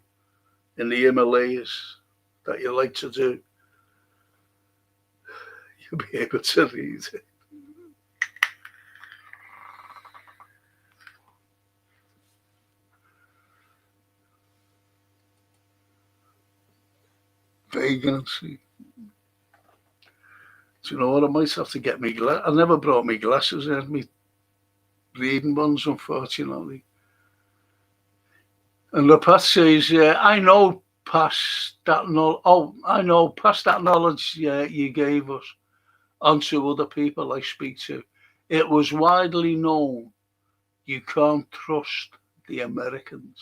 in the Himalayas that you like to do, you'll be able to read it. Vagrancy. Do you know what? I might have to get me glasses. I never brought me glasses in, me reading ones, unfortunately. And the Pat says, I know past that knowledge you gave us onto other people I speak to. It was widely known you can't trust the Americans.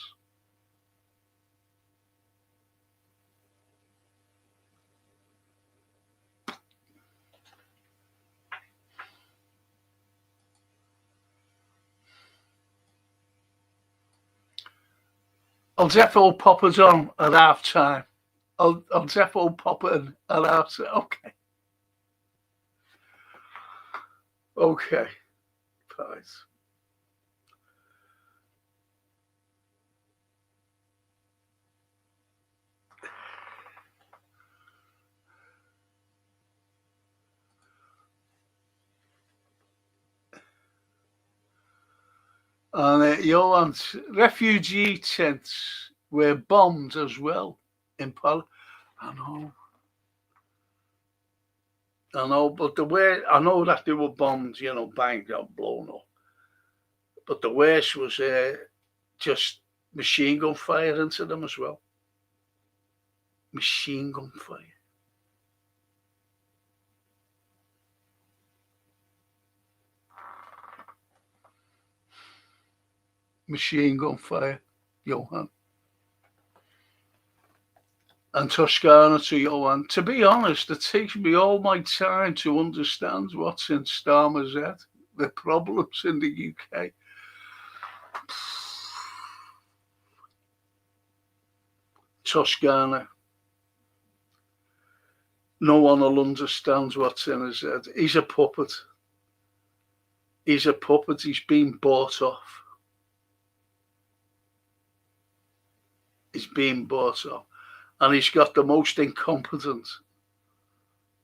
I'll defo pop it on at half time. I'll defo pop it in at half time. Okay. Okay. Right. And Johan's refugee tents were bombed as well in Pal. I know, but the way I know that they were bombed, banged out, blown up. But the worst was just machine gun fire into them as well. Machine gun fire. Machine gun fire, Johan. And Toscana to Johan. To be honest, it takes me all my time to understand what's in Starmer's head, the problems in the UK. Toscana. No one will understand what's in his head. He's a puppet. He's a puppet. He's been bought off. He's been bought off. And he's got the most incompetent,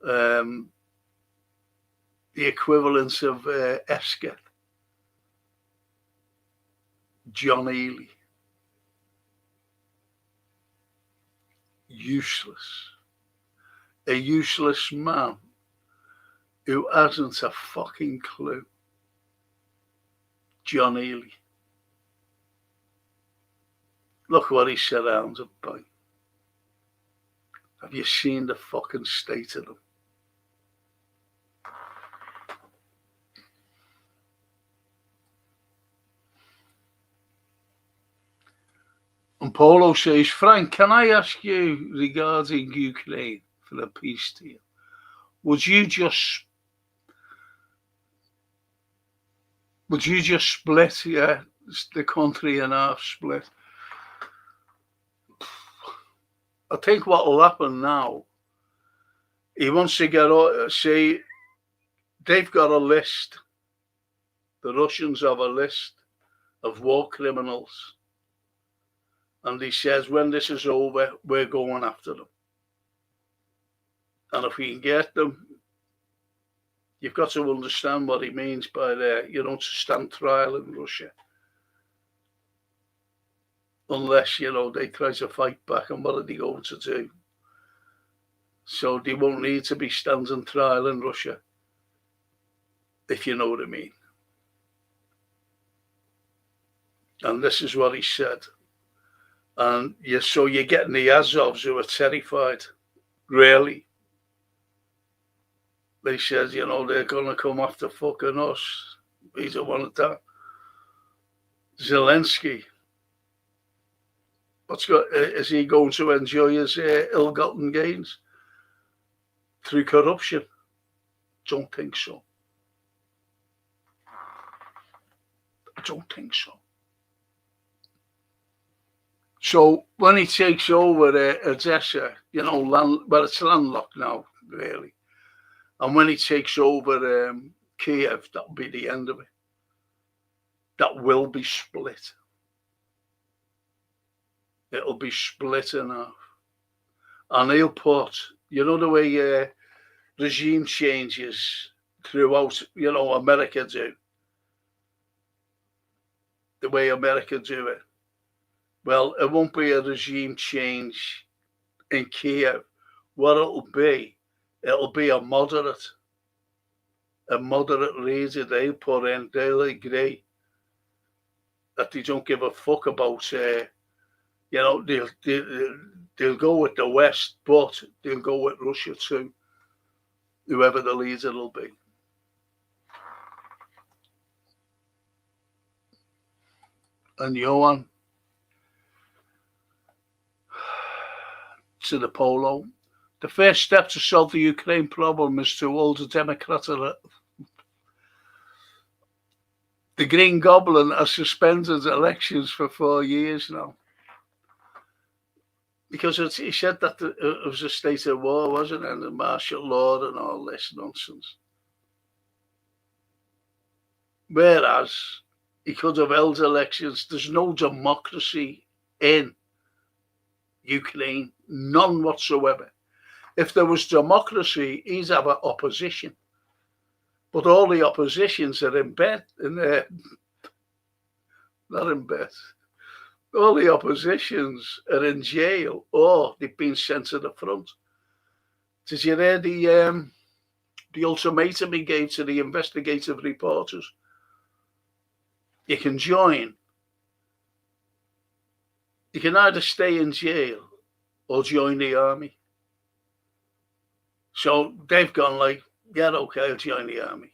the equivalent of Esker, John Ely. Useless. A useless man who hasn't a fucking clue. John Ely. Look what he's surrounded by. Have you seen the fucking state of them? And Paulo says, Frank, can I ask you regarding Ukraine for the peace deal? Would you just split, the country in half split? I think what will happen now, he wants to get, say, they've got a list, the Russians have a list of war criminals. And he says, when this is over, we're going after them. And if we can get them, you've got to understand what he means by that, to stand trial in Russia. Unless, they try to fight back, and what are they going to do? So they won't need to be standing trial in Russia, if you know what I mean. And this is what he said. And so you're getting the Azovs who are terrified, really. They said, they're going to come after fucking us. We don't want that. Zelensky. Is he going to enjoy his ill-gotten gains through corruption? Don't think so. I don't think so. So when he takes over Odessa, it's landlocked now, really. And when he takes over Kiev, that'll be the end of it. That will be split. It'll be split in half. And he'll put, the way regime changes throughout, America do. The way America do it. Well, it won't be a regime change in Kiev. What it'll be a moderate leader they'll put in. They'll agree that they don't give a fuck about, they'll go with the West, but they'll go with Russia too, whoever the leader will be. And Johan, to the Polo, the first step to solve the Ukraine problem is to hold a democratic. The Green Goblin has suspended elections for 4 years now. Because he said that it was a state of war, wasn't it? And the martial law and all this nonsense. Whereas he could have held elections. There's no democracy in Ukraine, none whatsoever. If there was democracy, he'd have an opposition. But all the oppositions are in bed, not in bed. All the oppositions are in jail or they've been sent to the front. Did you hear the ultimatum he gave to the investigative reporters? You can join You can either stay in jail or join the army. So they've gone like, yeah, okay, I'll join the army.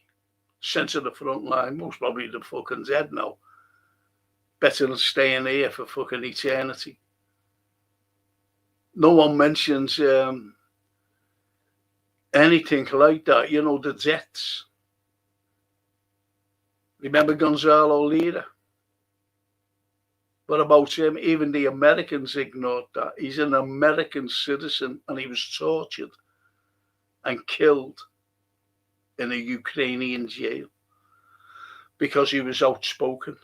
Sent to the front line, most probably the fucking dead now. Better than staying here for fucking eternity. No one mentions anything like that, you know, the deaths. Remember Gonzalo Lira? What about him? Even the Americans ignored that. He's an American citizen and he was tortured and killed in a Ukrainian jail because he was outspoken.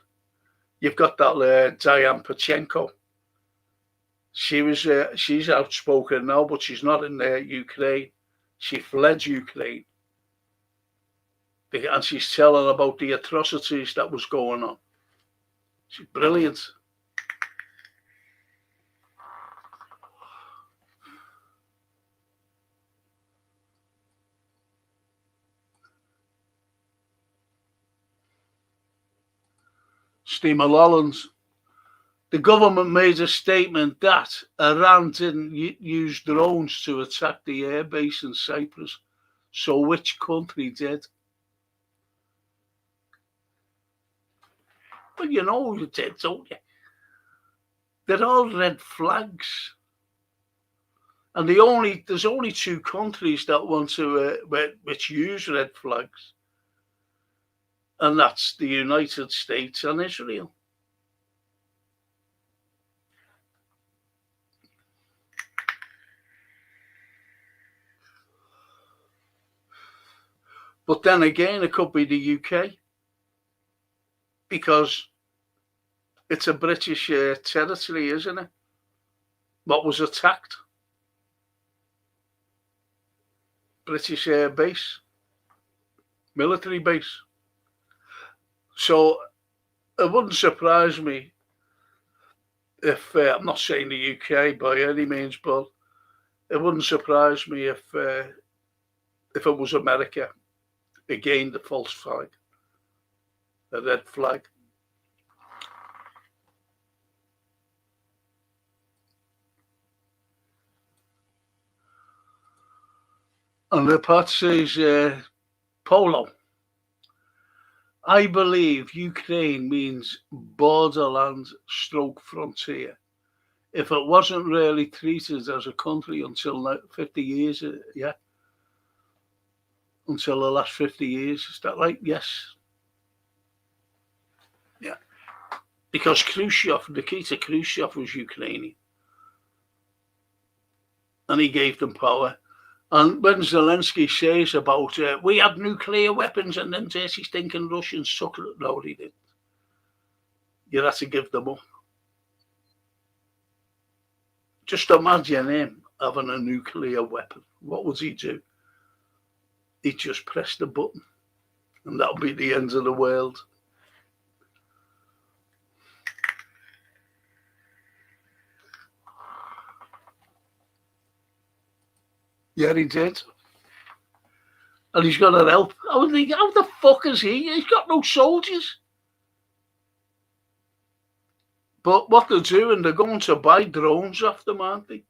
You've got that Diane Pachenko. She's outspoken now, but she's not in Ukraine. She fled Ukraine. And she's telling about the atrocities that was going on. She's brilliant. Steve Mullins. The government made a statement that Iran didn't use drones to attack the airbase in Cyprus. So which country did? Well, you know you did, don't you? They're all red flags. And there's only two countries that want to, which use red flags. And that's the United States and Israel. But then again, it could be the UK because it's a British territory, isn't it? What was attacked? British air base, military base. So it wouldn't surprise me if, I'm not saying the UK by any means, but it wouldn't surprise me if it was America. Again, the false flag, the red flag. And the part says, Polo. I believe Ukraine means borderland stroke frontier. If it wasn't really treated as a country until 50 years, until the last 50 years. Is that right? Yes. Yeah. Because Nikita Khrushchev was Ukrainian. And he gave them power. And when Zelensky says about, we had nuclear weapons and them dirty stinking Russians took it, no, he didn't. You had to give them up. Just imagine him having a nuclear weapon. What would he do? He'd just press the button and that'll be the end of the world. Yeah, he did. And he's got to help. How the fuck is he? He's got no soldiers. But what they're doing, they're going to buy drones off them, aren't they?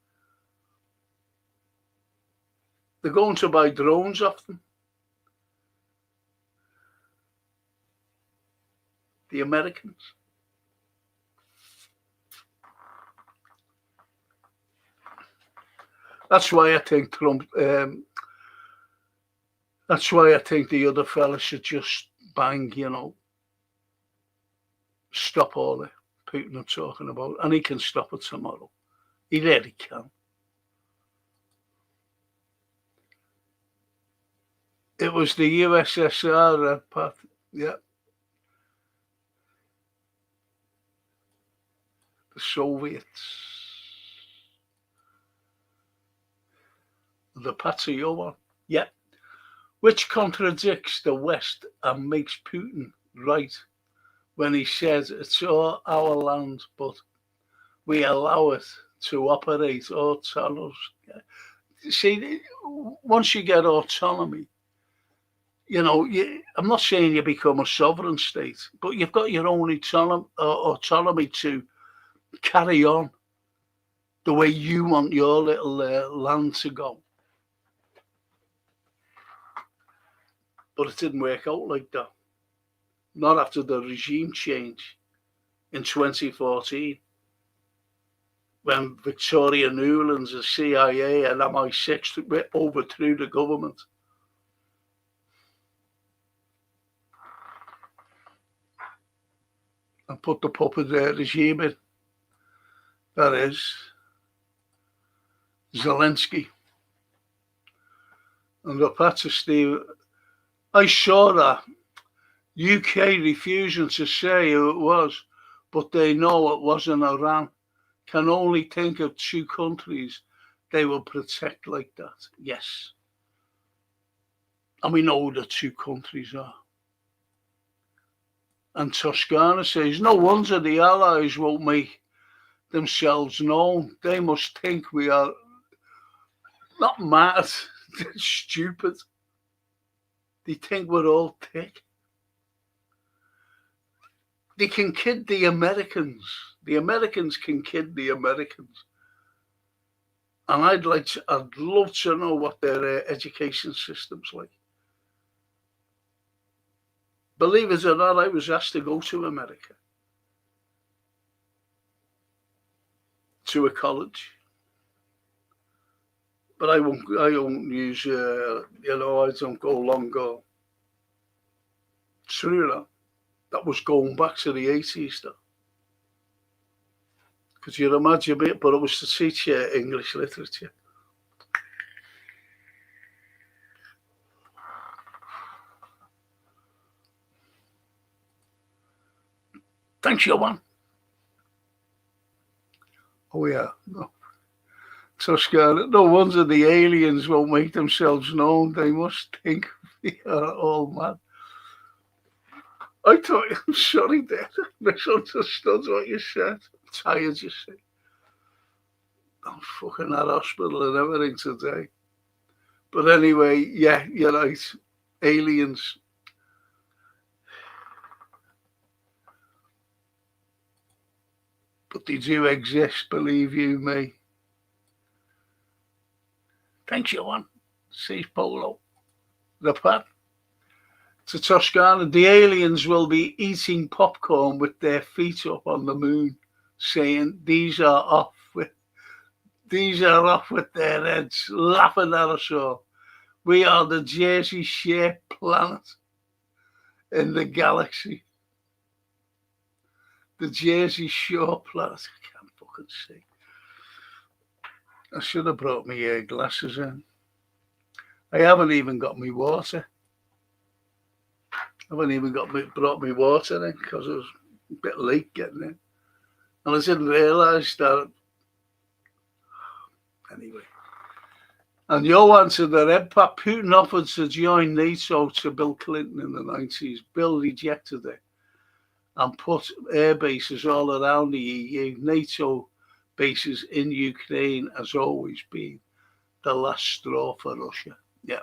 They're going to buy drones off them. The Americans. That's why I think Trump. That's why I think the other fella should just bang, stop all the Putin are talking about, and he can stop it tomorrow. He really can. It was the USSR, Pat. Yeah. The Soviets. The Patsy one. Yeah. Which contradicts the West and makes Putin right when he says it's all our land, but we allow it to operate autonomous. See, once you get autonomy, I'm not saying you become a sovereign state, but you've got your own autonomy to carry on the way you want your little land to go. But it didn't work out like that. Not after the regime change in 2014, when Victoria Nuland's the CIA and MI6 overthrew the government. And put the puppet regime in. That is Zelensky. And the Patsy Steve, I saw that. UK refusing to say who it was, but they know it wasn't Iran. Can only think of two countries they will protect like that. Yes. And we know who the two countries are. And Toscana says, no wonder the Allies won't make themselves known. They must think we are not mad, they're stupid. They think we're all thick. They can kid the Americans. The Americans can kid the Americans. And I'd love to know what their education system's like. Believe it or not, I was asked to go to America, to a college. But I won't use, I don't go long go. True that. That was going back to the 80s, though. Could you imagine it? But it was to teach English literature. Thanks, Johan. Oh, yeah. No. Toscana, no wonder the aliens won't make themselves known. They must think we are all mad. I thought, I'm sorry, Dad. I misunderstood what you said. I'm tired, you see. I'm fucking at hospital and everything today. But anyway, yeah, you're right. Aliens. But they do exist, believe you me. Thanks, Johan. See Polo. The Pat. To Toscana, the aliens will be eating popcorn with their feet up on the moon, saying these are off with their heads, laughing at us all. We are the Jersey-shaped planet in the galaxy. The Jersey Shore planet. I can't fucking see. I should have brought my glasses in. I haven't even got my water. I haven't even brought my water in because it was a bit late getting in. And I didn't realise that. Anyway. And Johan to the Red Pat, Putin offered to join NATO to Bill Clinton in the 90s. Bill rejected it and put air bases all around the EU. NATO bases in Ukraine has always been the last straw for Russia. Yeah.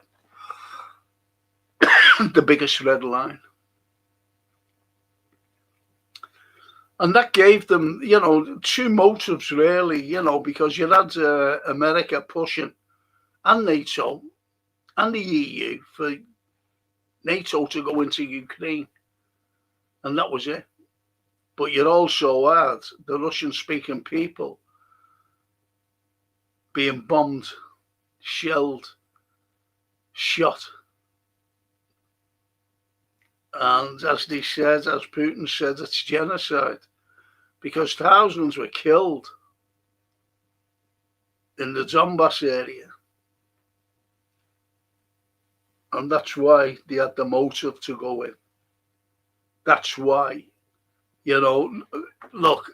The biggest red line. And that gave them, two motives really, because you had America pushing and NATO and the EU for NATO to go into Ukraine. And that was it. But you also had the Russian-speaking people being bombed, shelled, shot. And as they said, as Putin said, it's genocide because thousands were killed in the Donbass area. And that's why they had the motive to go in. That's why, look,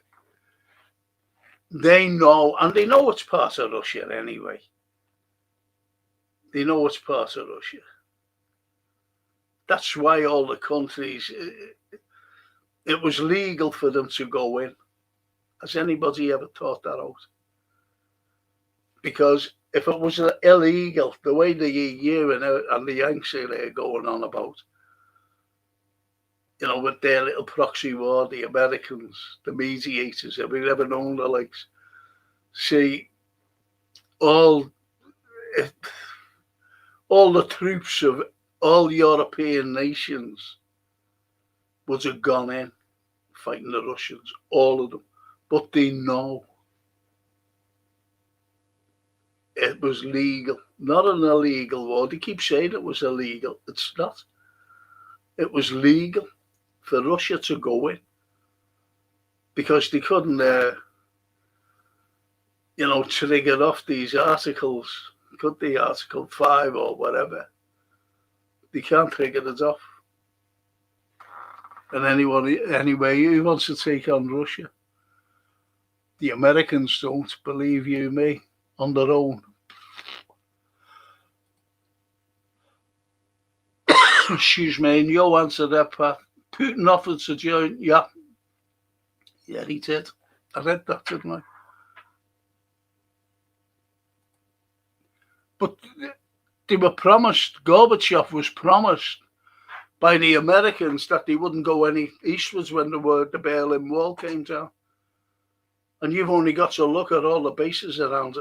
they know, and they know it's part of Russia anyway. They know it's part of Russia. That's why all the countries, it was legal for them to go in. Has anybody ever thought that out? Because if it was illegal, the way the EU and the Yanks are going on about, with their little proxy war, the Americans, the mediators, have we never known the likes. See, all all the troops of all European nations would have gone in fighting the Russians, all of them. But they know it was legal, not an illegal war. They keep saying it was illegal. It's not. It was legal for Russia to go in because they couldn't, trigger off these articles. Could they, Article 5 or whatever? They can't trigger it off. And anyway, who wants to take on Russia? The Americans don't, believe you me, on their own. Excuse me, and you answered that, Pat. Putin offered to join. Yeah, he did. I read that, didn't I? But they were promised, Gorbachev was promised by the Americans that they wouldn't go any eastwards when the Berlin Wall came down. And you've only got to look at all the bases around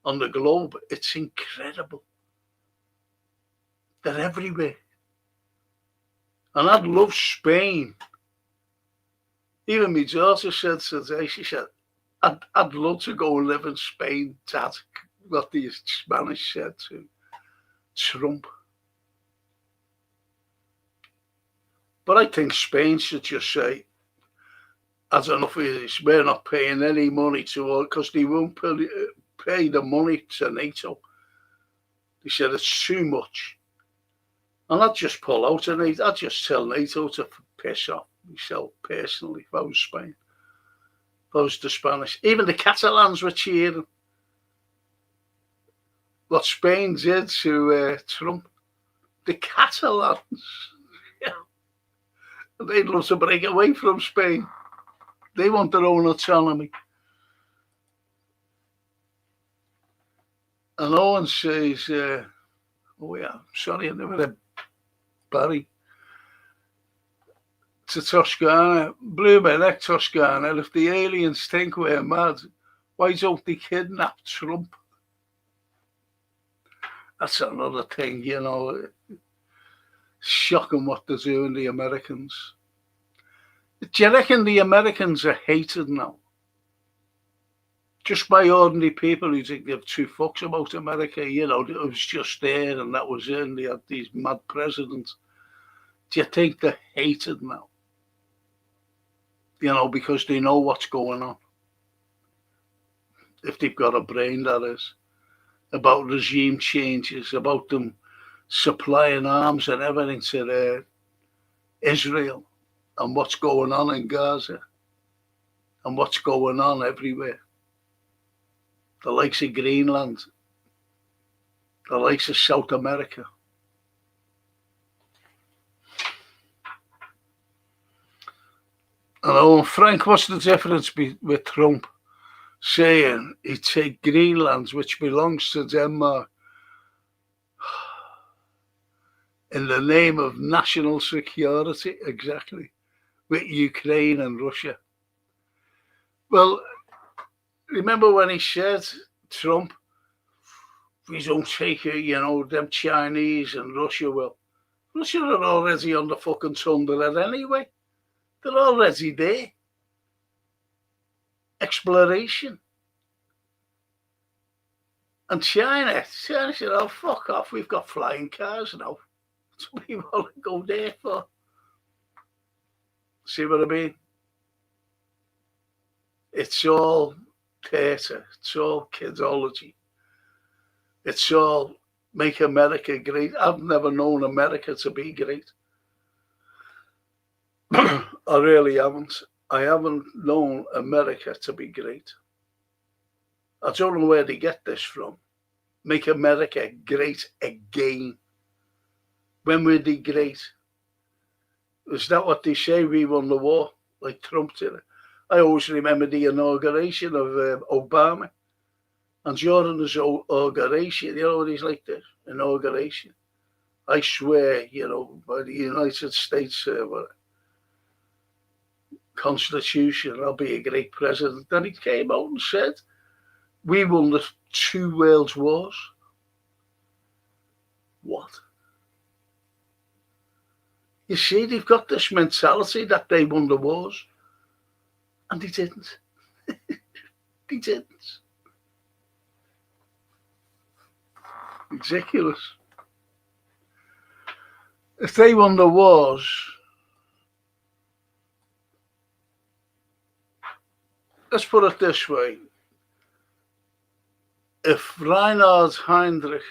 on the globe. It's incredible. They're everywhere. And I'd love Spain. Even my daughter said today, she said, I'd love to go and live in Spain, Dad, what the Spanish said to Trump. But I think Spain should just say, as enough of this, we're not paying any money to all, because they won't pay the money to NATO. They said it's too much. And I'd just pull out of NATO. I'd just tell NATO to piss off myself personally if I was Spain. If I was the Spanish. Even the Catalans were cheering. What Spain did to Trump. The Catalans. Yeah. They'd love to break away from Spain. They want their own autonomy. And Owen says, oh yeah, sorry, I never had Barry. To Toscana, Blueberry, Toscana, if the aliens think we're mad, why don't they kidnap Trump? That's another thing, shocking what they're doing, the Americans. Do you reckon the Americans are hated now? Just by ordinary people who think they have two fucks about America, it was just there and that was it, and they had these mad presidents. Do you think they're hated now? Because they know what's going on. If they've got a brain, that is. About regime changes, about them supplying arms and everything to Israel, and what's going on in Gaza, and what's going on everywhere. The likes of Greenland, the likes of South America. Frank, what's the difference with Trump saying he'd take Greenland, which belongs to Denmark, in the name of national security, exactly, with Ukraine and Russia? Well, remember when he said, Trump, we don't take it, them Chinese and Russia will. Russia are already on the fucking tundra anyway. They're already there. Exploration. And China said, oh, fuck off, we've got flying cars now. What do we want to go there for? See what I mean? It's all theatre. It's all kidology. It's all make America great. I've never known America to be great. I really haven't. I haven't known America to be great. I don't know where they get this from. Make America great again. When were they great? Is that what they say? We won the war, like Trump did. I always remember the inauguration of Obama. And during his inauguration, he's like this, inauguration. I swear, by the United States, Constitution, I'll be a great president. Then he came out and said, we won the 2 world wars. What? You see, they've got this mentality that they won the wars, and they didn't. They didn't. Ridiculous. If they won the wars, let's put it this way. If Reinhard Heinrich,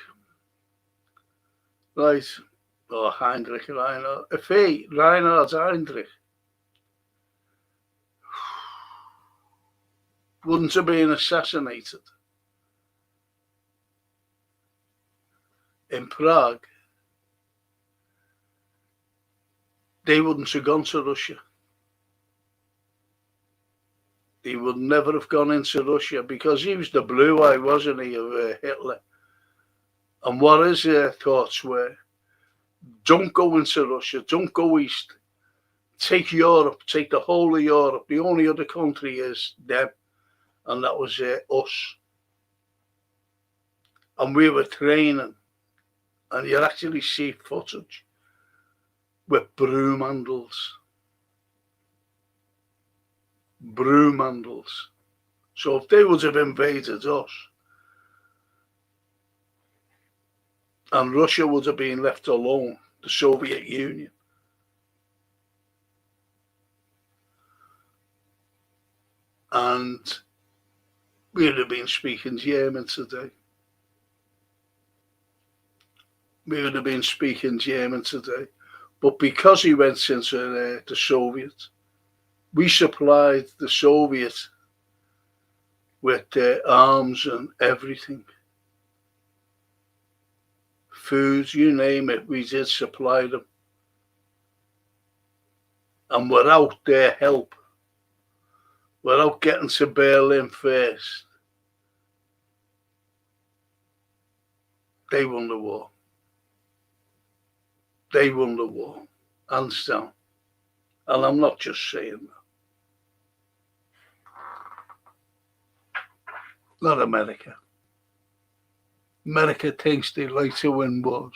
right, or Heinrich Reinhard, if Reinhard Heinrich, wouldn't have been assassinated in Prague, they wouldn't have gone to Russia. He would never have gone into Russia because he was the blue eye, wasn't he, of Hitler. And what his thoughts were, don't go into Russia, don't go east. Take Europe, take the whole of Europe. The only other country is them, and that was us. And we were training, and you actually see footage with broom handles. Broom handles. So if they would have invaded us, and Russia would have been left alone, the Soviet Union, and we would have been speaking German today. We would have been speaking German today. But because he went into the Soviet, we supplied the Soviet with arms and everything. Food, you name it, we did supply them. And without their help, without getting to Berlin first, they won the war. They won the war, hands down. And I'm not just saying that. Not America. America thinks they like to win wars,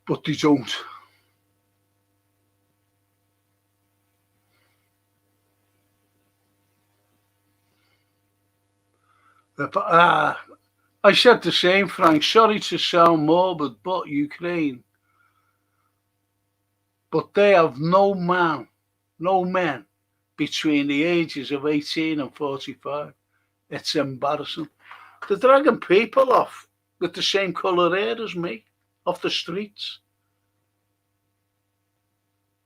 but they don't. I said the same, Frank. Sorry to sound morbid, but Ukraine. But they have no men between the ages of 18 and 45. It's embarrassing. They're dragging people off with the same colour hair as me off the streets.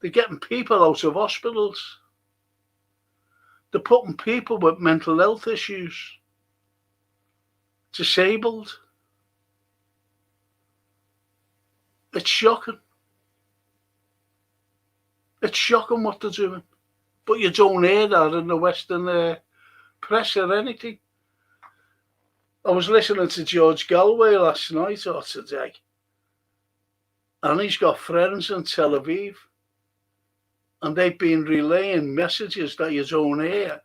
They're getting people out of hospitals. They're putting people with mental health issues, disabled. It's shocking. It's shocking what they're doing. But you don't hear that in the Western press or anything. I was listening to George Galway last night or today, and he's got friends in Tel Aviv, and they've been relaying messages that you don't hear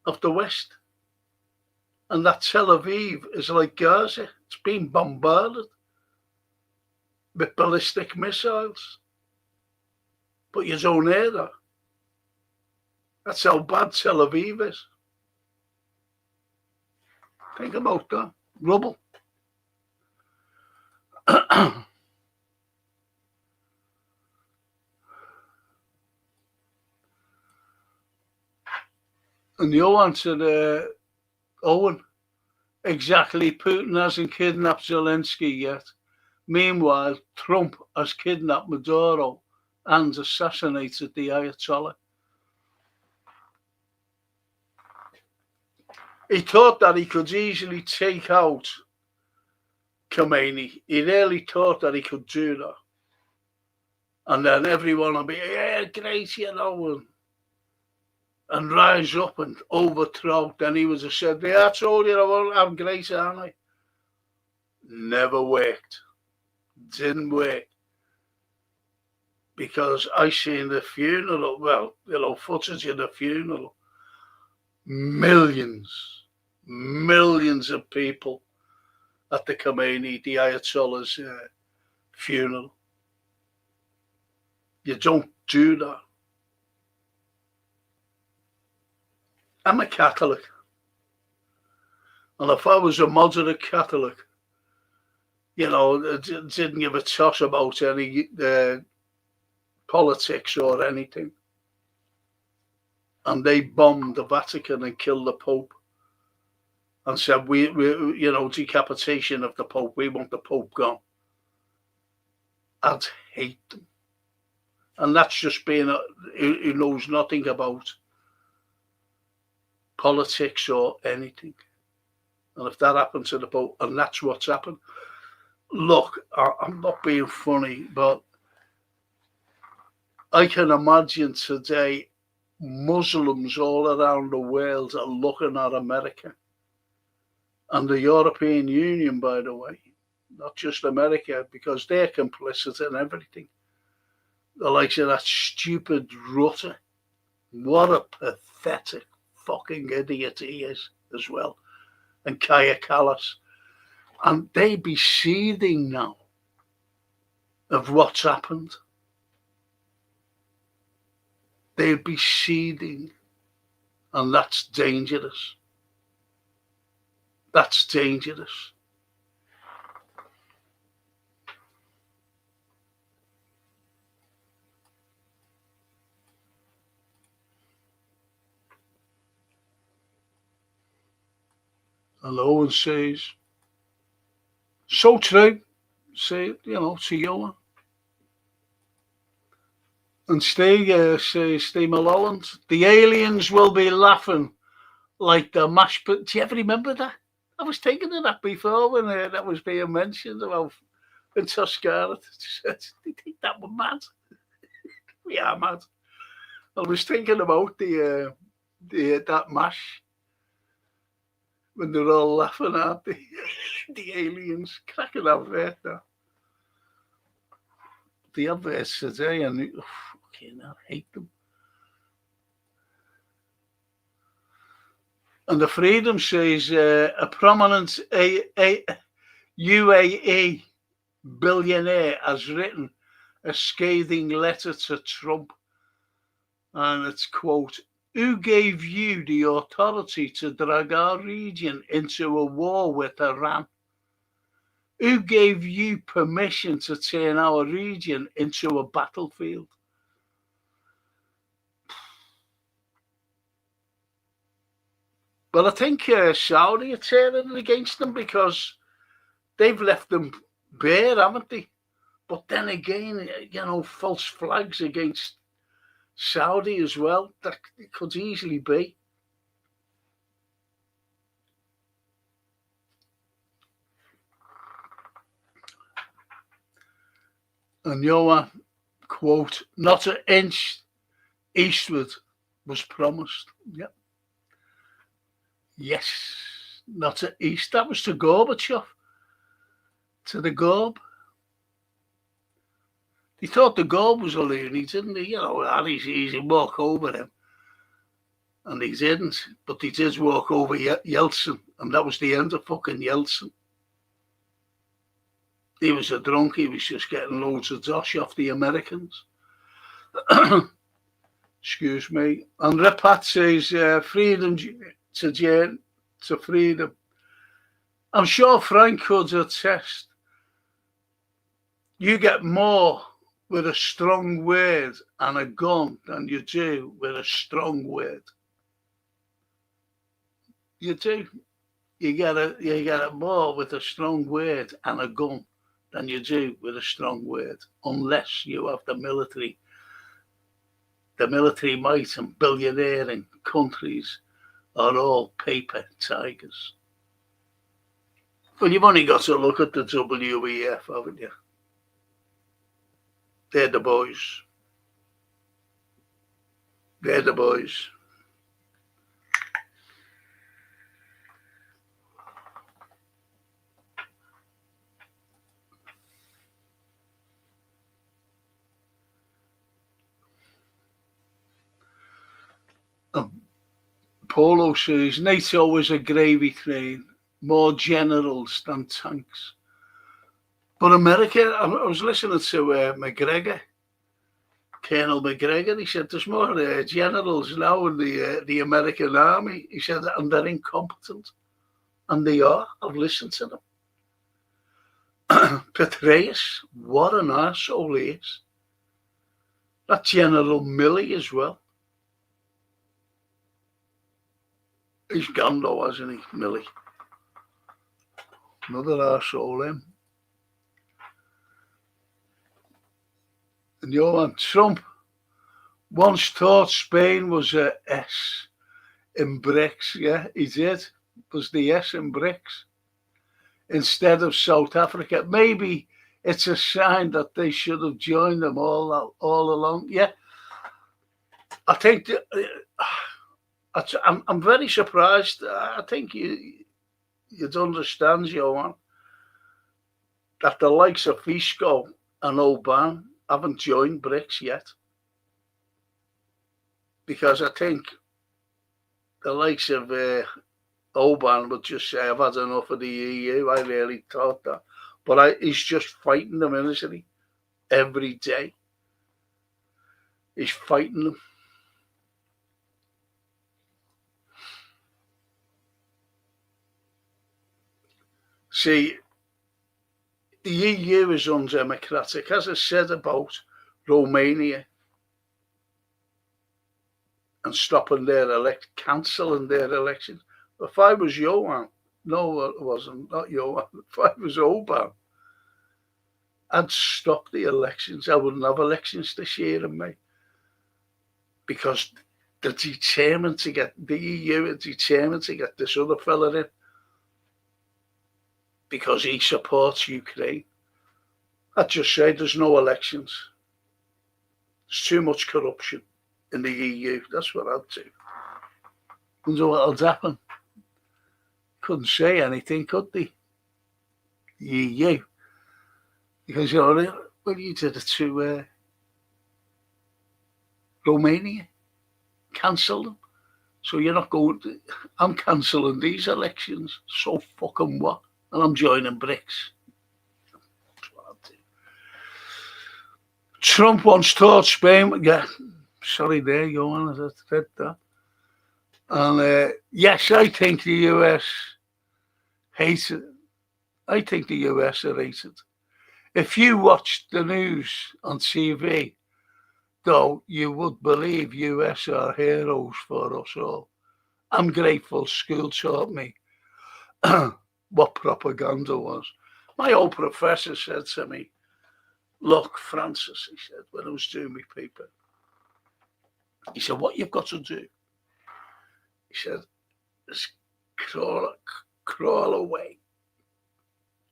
of the West. And that Tel Aviv is like Gaza. It's been bombarded with ballistic missiles. But you don't hear that. That's how bad Tel Aviv is. Think about that. Rubble. And you answered, Owen, exactly, Putin hasn't kidnapped Zelensky yet. Meanwhile, Trump has kidnapped Maduro and assassinated the Ayatollah. He thought that he could easily take out Khomeini. He really thought that he could do that. And then everyone will be, yeah, great, you know, and rise up and overthrow. Then he would have said, yeah, I told you I'm great, aren't I? Never worked. Didn't work. because I seen the funeral, footage of the funeral. Millions of people at the Khomeini, the Ayatollah's funeral. You don't do that. I'm a Catholic. And if I was a moderate Catholic, didn't give a toss about any politics or anything, and they bombed the Vatican and killed the Pope and said, we decapitation of the Pope, we want the Pope gone, I'd hate them. And that's just being who knows nothing about politics or anything. And if that happened to the Pope, and that's what's happened, look, I'm not being funny, but I can imagine today Muslims all around the world are looking at America and the European Union, by the way, not just America, because they're complicit in everything. The likes of that stupid Rutte. What a pathetic fucking idiot he is as well. And Kaya Kallas. And they be seething now of what's happened. They'd be seething. And that's dangerous. That's dangerous. And Owen says, so true, say, to you. And Steve says, Steve Mulholland, the aliens will be laughing like the mash. But do you ever remember that? I was thinking of that before when that was being mentioned about in Toscana. They think that we're mad. We are mad. I was thinking about the that mash when they're all laughing at the aliens. Cracking advert now. The adverts today, and I hate them. And the Freedom says a prominent UAE billionaire has written a scathing letter to Trump. And it's, quote, who gave you the authority to drag our region into a war with Iran? Who gave you permission to turn our region into a battlefield? Well, I think Saudi are turning it against them because they've left them bare, haven't they? But then again, false flags against Saudi as well. That it could easily be. And your quote, not an inch eastward was promised. Yep. Yes, not an east. That was to Gorbachev. To the Gorb. He thought the Gorb was a loony, didn't he? That easy walk over him. And he didn't. But he did walk over Yeltsin. And that was the end of fucking Yeltsin. He was a drunk. He was just getting loads of dosh off the Americans. Excuse me. And Repat says, freedom to freedom. I'm sure Frank could attest. You get more with a strong word and a gun than you do with a strong word. You do. You get it more with a strong word and a gun than you do with a strong word, unless you have the military might and billionaire countries are all paper tigers. Well, you've only got to look at the WEF, haven't you? They're the boys. They're the boys. Polo series. NATO was a gravy train, more generals than tanks. But America, I was listening to McGregor, Colonel McGregor. He said there's more generals now in the American army. He said, and they're incompetent, and they are. I've listened to them. Petraeus, what an arsehole he is. That General Milley as well. He's gone though, hasn't he, Milley? Another arsehole, him. And Trump once thought Spain was a S in BRICS. Yeah, he did. Was the S in BRICS instead of South Africa. Maybe it's a sign that they should have joined them all along. Yeah, I think I'm very surprised. I think you'd understand, Johan, that the likes of Fisco and Oban haven't joined BRICS yet. Because I think the likes of Oban would just say, I've had enough of the EU. I really thought that. But he's just fighting them, isn't he? Every day. He's fighting them. See, the EU is undemocratic, as I said about Romania and stopping cancelling their elections. If I was Johan, no, it wasn't, not Johan. If I was Oban, I'd stop the elections. I wouldn't have elections this year in May. Because they're determined to get, the EU are determined to get this other fella in. Because he supports Ukraine. I'd just say there's no elections. There's too much corruption in the EU. That's what I'd do. Wonder what'll happen. Couldn't say anything, could they? The EU. Because, well, you did it to Romania. Cancel them. So you're not going to, I'm cancelling these elections. So fucking what? And I'm joining BRICS. That's what I'll do. Trump once taught Spain, yeah, sorry there, Johan, I said that. And yes, I think the US hates it. I think the US are hated. If you watched the news on TV, though, you would believe US are heroes for us all. I'm grateful school taught me what propaganda was. My old professor said to me, look, Francis, he said, when I was doing my paper, he said, what you've got to do, he said, is crawl away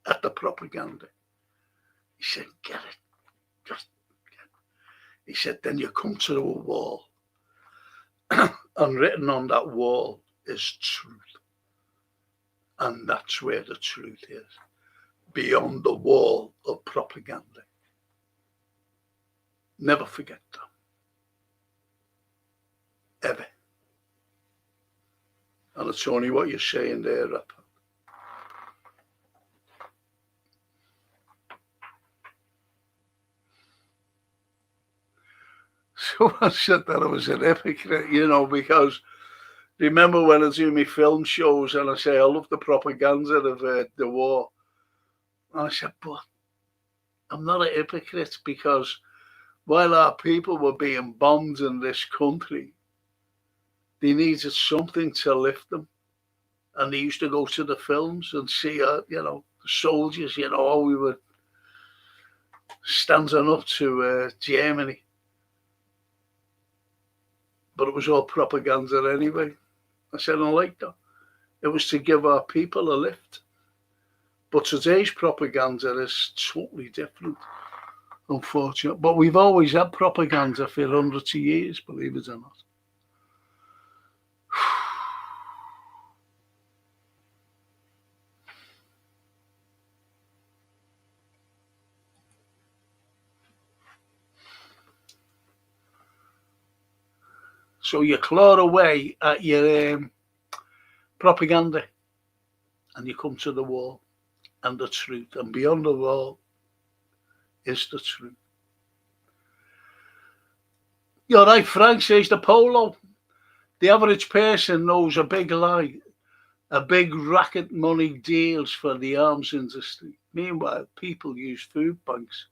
at the propaganda. He said, get it. Just get it. He said, then you come to a wall. And written on that wall is truth. And that's where the truth is. Beyond the wall of propaganda. Never forget that. Ever. And it's only what you're saying there, Rapper. So I said that I was an hypocrite, because remember when I do my film shows and I say I love the propaganda of the war. And I said, but I'm not a hypocrite because while our people were being bombed in this country, they needed something to lift them. And they used to go to the films and see, the soldiers, how we were standing up to Germany. But it was all propaganda anyway. I said, I like that. It was to give our people a lift. But today's propaganda is totally different, unfortunately. But we've always had propaganda for hundreds of years, believe it or not. So you claw away at your propaganda, and you come to the wall and the truth, and beyond the wall is the truth. You're right, Frank, says the polo. The average person knows a big lie, a big racket money deals for the arms industry. Meanwhile, people use food banks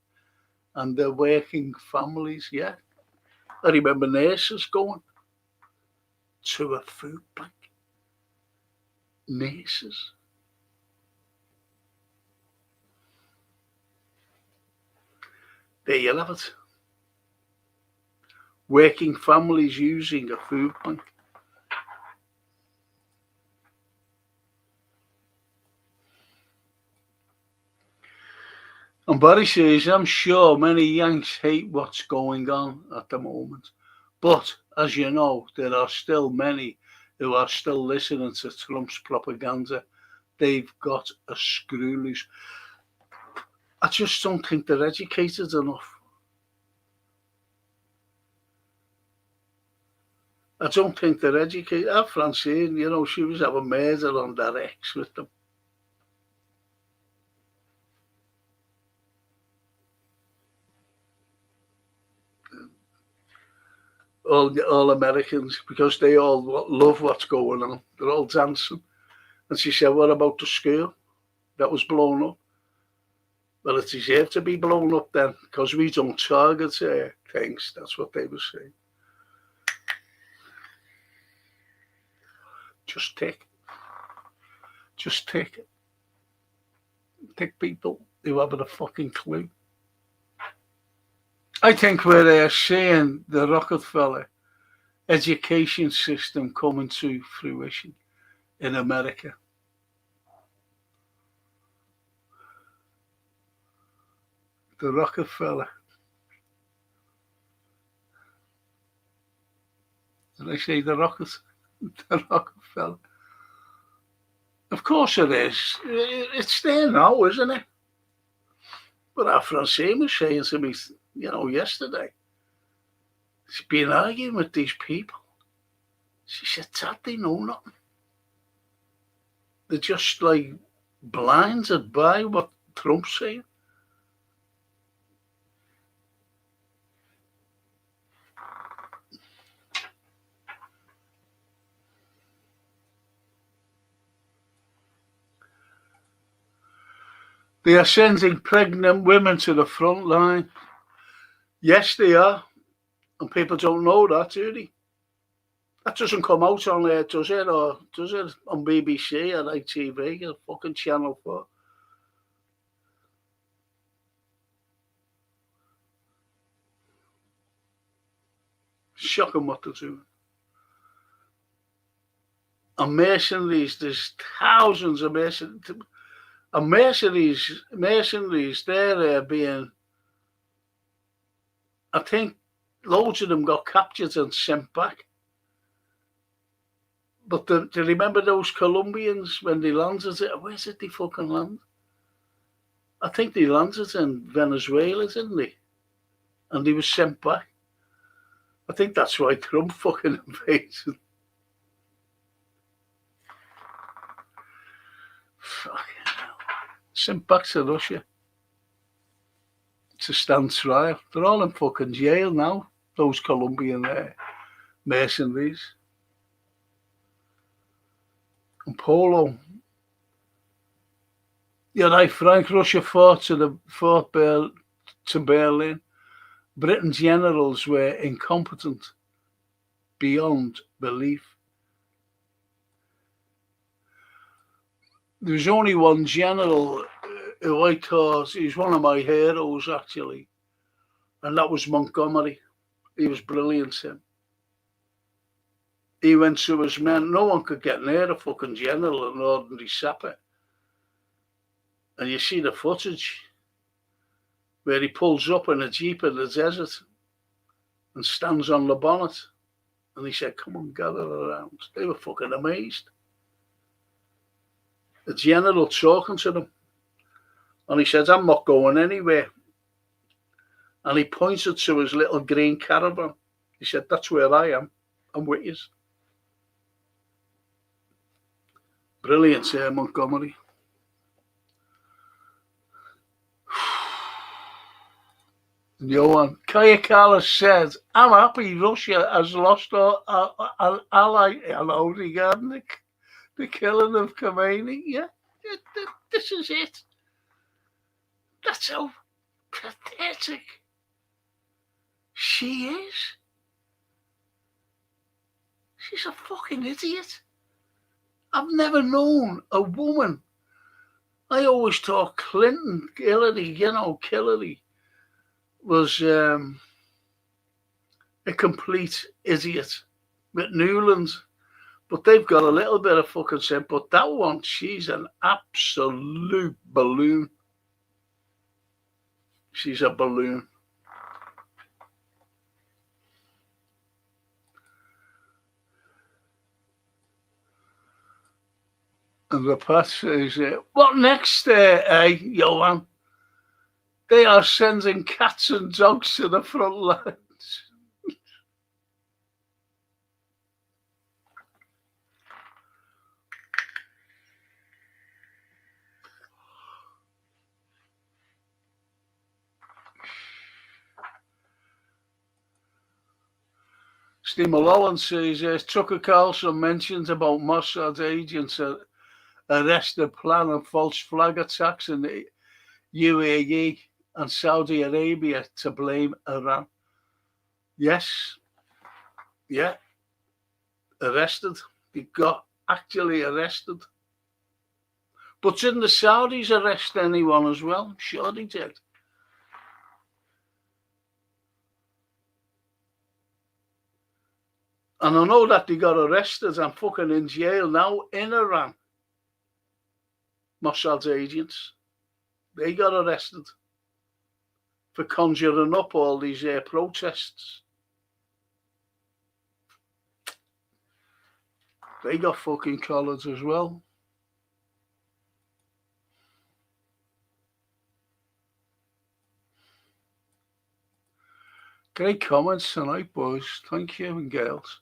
and their working families, yeah. I remember nurses going to a food bank. Nurses. There you have it. Working families using a food bank. And Barry says, I'm sure many Yanks hate what's going on at the moment. But, as you know, there are still many who are still listening to Trump's propaganda. They've got a screw loose. I just don't think they're educated enough. I don't think they're educated. Francine, you know, she was having murder on that ex with them. All Americans, because they all love what's going on. They're all dancing. And she said, what about the school that was blown up? Well, it deserved to be blown up then, because we don't target things. That's what they were saying. Just tick. Just tick. Tick people who haven't a fucking clue. I think we're seeing the Rockefeller education system coming to fruition in America. The Rockefeller. Did I say the Rockefeller? Of course it is. It's there now, isn't it? But our Francine was saying to me, you know, yesterday, she's been arguing with these people. She said, Dad, they know nothing. They're just like blinded by what Trump's saying. They are sending pregnant women to the front line. Yes, they are. And people don't know that, do they? That doesn't come out on there, does it? Or does it on BBC or ITV or fucking Channel 4? Shocking what they're doing. And mercenaries, there's thousands of mercenaries. And mercenaries, they're being, I think loads of them got captured and sent back. But do you remember those Colombians when they landed? Where did they fucking land? I think they landed in Venezuela, didn't they? And they were sent back. I think that's why Trump fucking invaded. Fucking hell. Sent back to Russia to stand trial. They're all in fucking jail now, those Colombian mercenaries. And Polo. You're right, Frank. Russia fought to Berlin. Britain's generals were incompetent beyond belief. There was only one general who I thought, he's one of my heroes actually, and that was Montgomery. He was brilliant, him. He went to his men. No one could get near a fucking general, an ordinary sapper. And you see the footage where he pulls up in a jeep in the desert and stands on the bonnet. And he said, come on, gather around. They were fucking amazed. The general talking to them. And he said, I'm not going anywhere. And he pointed to his little green caravan. He said, that's where I am. I'm with you. Brilliant, Montgomery. Johan Carlyle said, "I'm happy Russia has lost an ally, hello, regarding the killing of Khomeini." Yeah, this is it. That's how pathetic she is. She's a fucking idiot. I've never known a woman. I always thought Clinton, Hillary, Hillary was a complete idiot with Newland. But they've got a little bit of fucking sense. But that one, she's an absolute balloon. She's a balloon. And the Pat says, "What next, Johan? They are sending cats and dogs to the front lines." Steve Mulholland says, Tucker Carlson mentions about Mossad agents arrested plan of false flag attacks in the UAE and Saudi Arabia to blame Iran. Yes. Yeah. Arrested. He got actually arrested. But didn't the Saudis arrest anyone as well? I'm sure they did. And I know that they got arrested and fucking in jail now in Iran. Mossad's agents. They got arrested for conjuring up all these protests. They got fucking collared as well. Great comments tonight, boys. Thank you, and girls.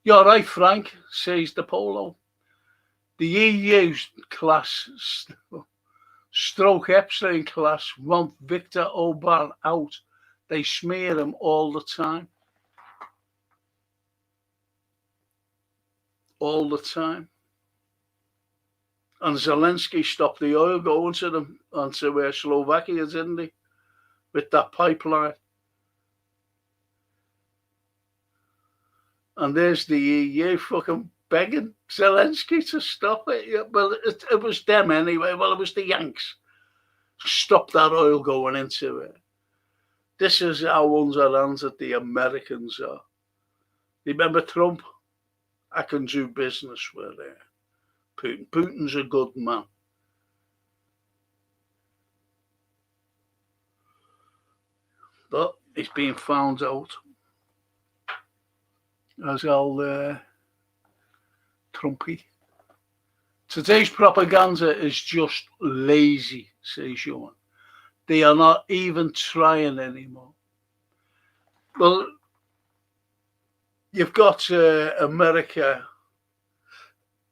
You're right, Frank, says the Polo. The EU class, stroke Epstein class, want Viktor Orban out. They smear him all the time. All the time. And Zelensky stopped the oil going to them, onto Slovakia, didn't he? With that pipeline. And there's the EU fucking begging Zelensky to stop it. Well, it was them anyway. Well, it was the Yanks. Stop that oil going into it. This is how underhanded the Americans are. Remember Trump? I can do business with Putin. Putin's a good man. But he's being found out. As all Trumpy. Today's propaganda is just lazy, says Sean. They are not even trying anymore. Well, you've got America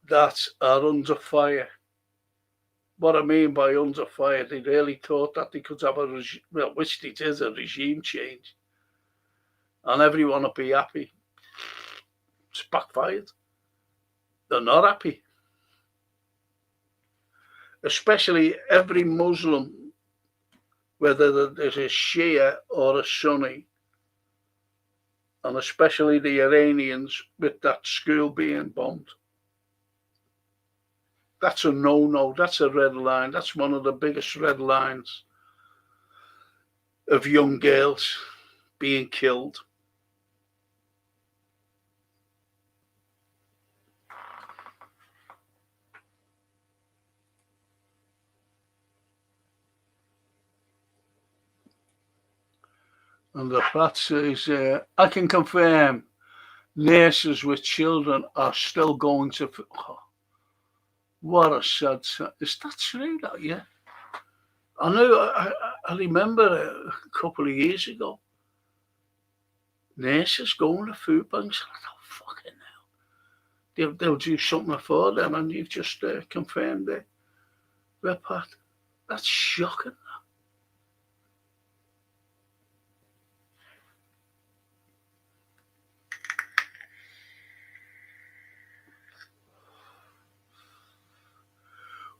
that are under fire. What I mean by under fire, they really thought that they could have a regime, well, which they did, a regime change. And everyone would be happy. It's backfired. They're not happy. Especially every Muslim, whether there's a Shia or a Sunni, and especially the Iranians with that school being bombed. That's a no-no. That's a red line. That's one of the biggest red lines of young girls being killed. And the Pat says, I can confirm nurses with children are still going to... Oh, what a sad... Is that true? Yeah. I know, I remember a couple of years ago, nurses going to food banks. Oh, fucking hell. They'll do something for them, and you've just confirmed their part. That's shocking.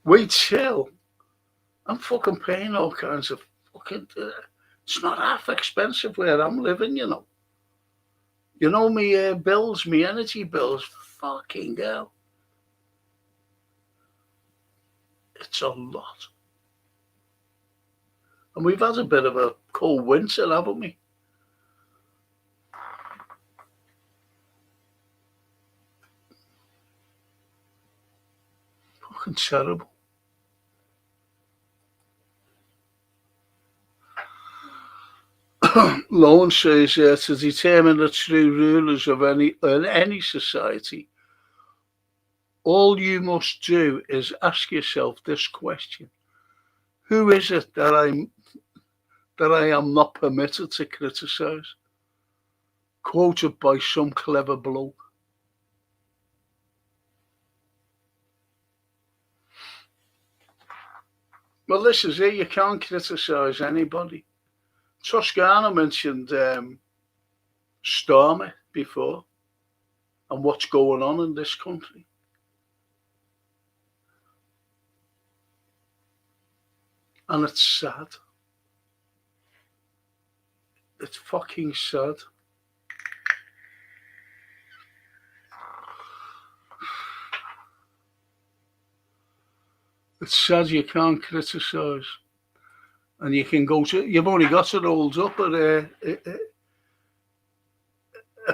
Wait till I'm fucking paying all kinds of fucking. It's not half expensive where I'm living, you know. You know me bills, me energy bills. Fucking hell, it's a lot. And we've had a bit of a cold winter, haven't we? Fucking terrible. Lone says to determine the true rulers of any society, all you must do is ask yourself this question: who is it that I am not permitted to criticise? Quoted by some clever bloke. Well, this is it. You can't criticise anybody. Toscana mentioned Stormy before and what's going on in this country. And it's sad. It's fucking sad. It's sad you can't criticise. And you can go to, you've only got to hold up at a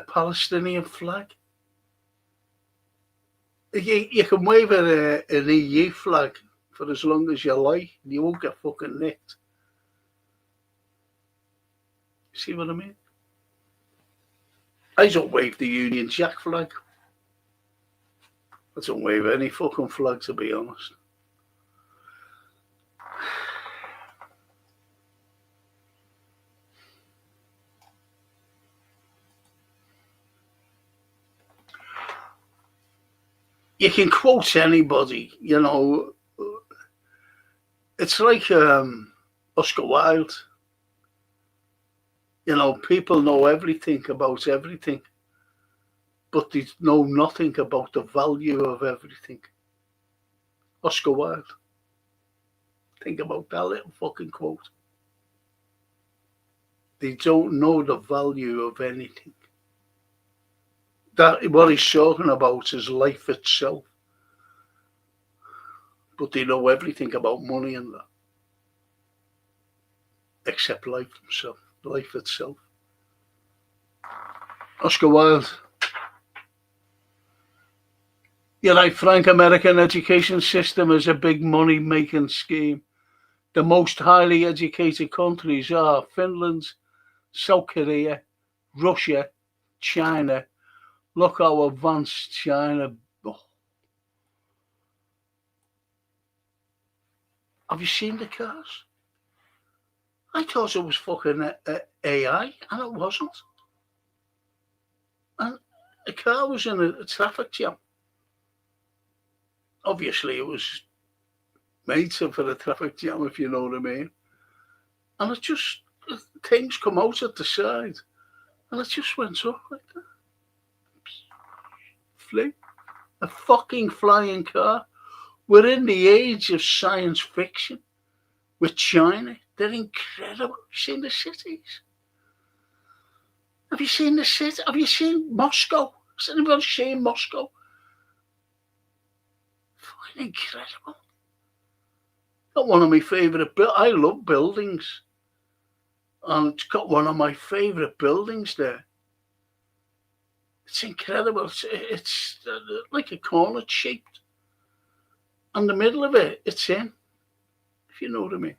Palestinian flag. You can wave at an EU flag for as long as you like, and you won't get fucking nicked. See what I mean? I don't wave the Union Jack flag. I don't wave any fucking flag, to be honest. You can quote anybody, you know. It's like Oscar Wilde. You know, people know everything about everything, but they know nothing about the value of everything. Oscar Wilde. Think about that little fucking quote. They don't know the value of anything. That what he's talking about is life itself. But they know everything about money and that. Except life itself. Oscar Wilde. You're right, Frank. American education system is a big money making scheme. The most highly educated countries are Finland, South Korea, Russia, China. Look how advanced China. Oh. Have you seen the cars? I thought it was fucking AI, and it wasn't. And the car was in a traffic jam. Obviously, it was made for a traffic jam, if you know what I mean. And it just, things come out at the side, and it just went up like that. Flew. A fucking flying car. We're in the age of science fiction with China. They're incredible. Have you seen the cities? Have you seen the city? Have you seen Moscow? Has anybody seen Moscow? Fucking incredible. Got one of my favourite. I love buildings, and it's got one of my favourite buildings there. It's incredible. It's like a corner shaped. And the middle of it, it's in. If you know what I mean.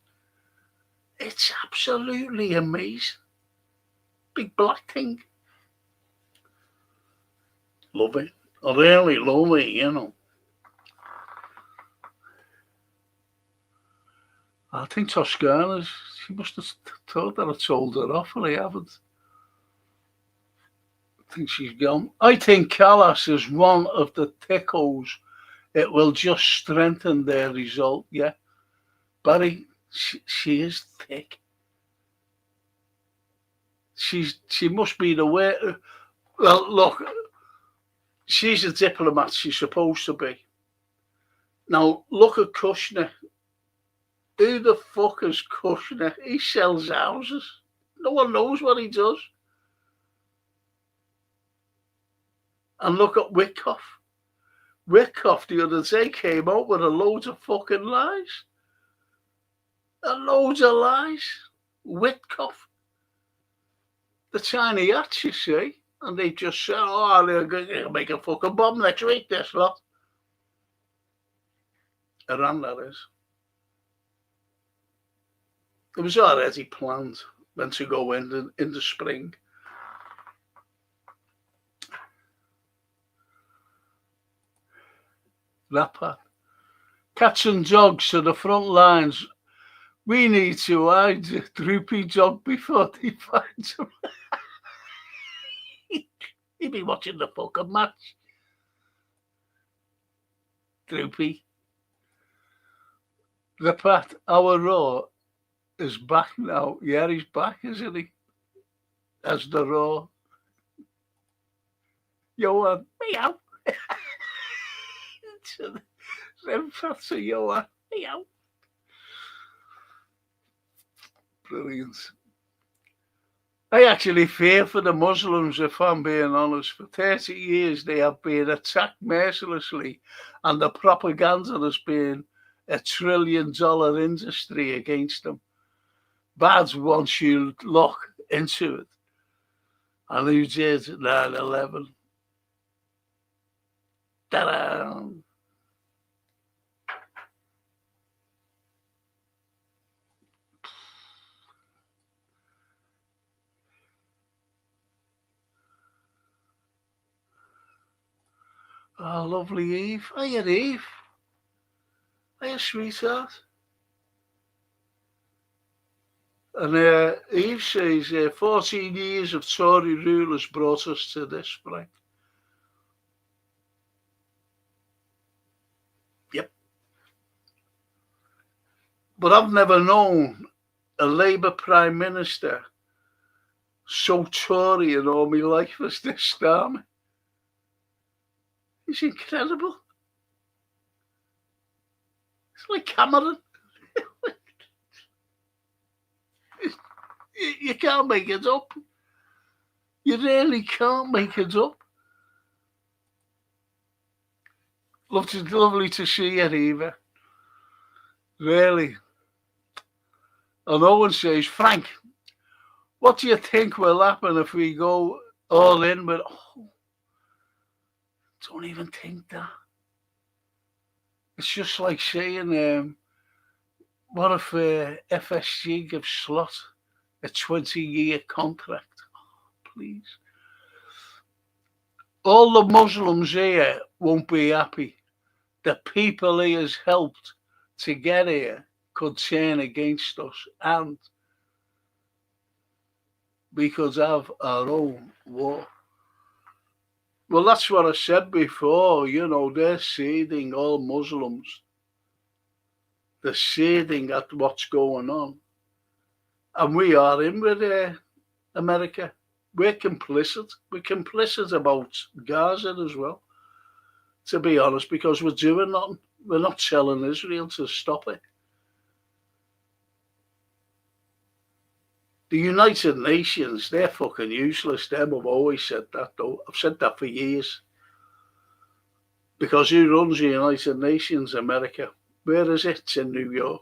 It's absolutely amazing. Big black thing. Love it. I really love it, you know. I think Toscana's, she must have thought that I told her off, and I haven't. think she's gone. I think Callas is one of the thickos. It will just strengthen their result, yeah. Barry, she is thick. She must be the way. Well, look, she's a diplomat. She's supposed to be. Now look at Kushner. Who the fuck is Kushner? He sells houses. No one knows what he does. And look at Witkoff. Witkoff the other day came out with a load of fucking lies. A loads of lies. Witkoff. The tiny hats, you see. And they just said, oh, they're going to make a fucking bomb next week, this lot. Iran, that is. It was already planned when to go in the spring. Rapper. Cats and dogs to the front lines. We need to hide the droopy dog before they find him. He'd be watching the fucking match. Droopy. The Pat, our Raw is back now. Yeah, he's back, isn't he? As the Raw. Johan, meow. Them Pat's a Johan, meow. Brilliant. I actually fear for the Muslims, if I'm being honest. For 30 years, they have been attacked mercilessly, and the propaganda has been $1 trillion industry against them. Bad once you look into it. And who did 9/11? Ta-da! Oh, lovely Eve. Hiya, Eve. Hiya, sweetheart. And Eve says, 14 years of Tory rule has brought us to this point. Yep. But I've never known a Labour Prime Minister so Tory in all my life as this time. He's incredible. It's like Cameron. You can't make it up. You really can't make it up. Lovely to see you, Eva. Really. And Owen says, Frank, what do you think will happen if we go all in with... Oh, don't even think that. It's just like saying, what if FSG gives Slot a 20-year contract? Oh, please. All the Muslims here won't be happy. The people he has helped to get here could turn against us, and we could have our own war. Well, that's what I said before. You know, they're seeding all Muslims. They're seeding at what's going on. And we are in with America. We're complicit. We're complicit about Gaza as well, to be honest, because we're doing nothing. We're not telling Israel to stop it. The United Nations, they're fucking useless. Them have always said that, though. I've said that for years. Because who runs the United Nations? America. Where is it? It's in New York.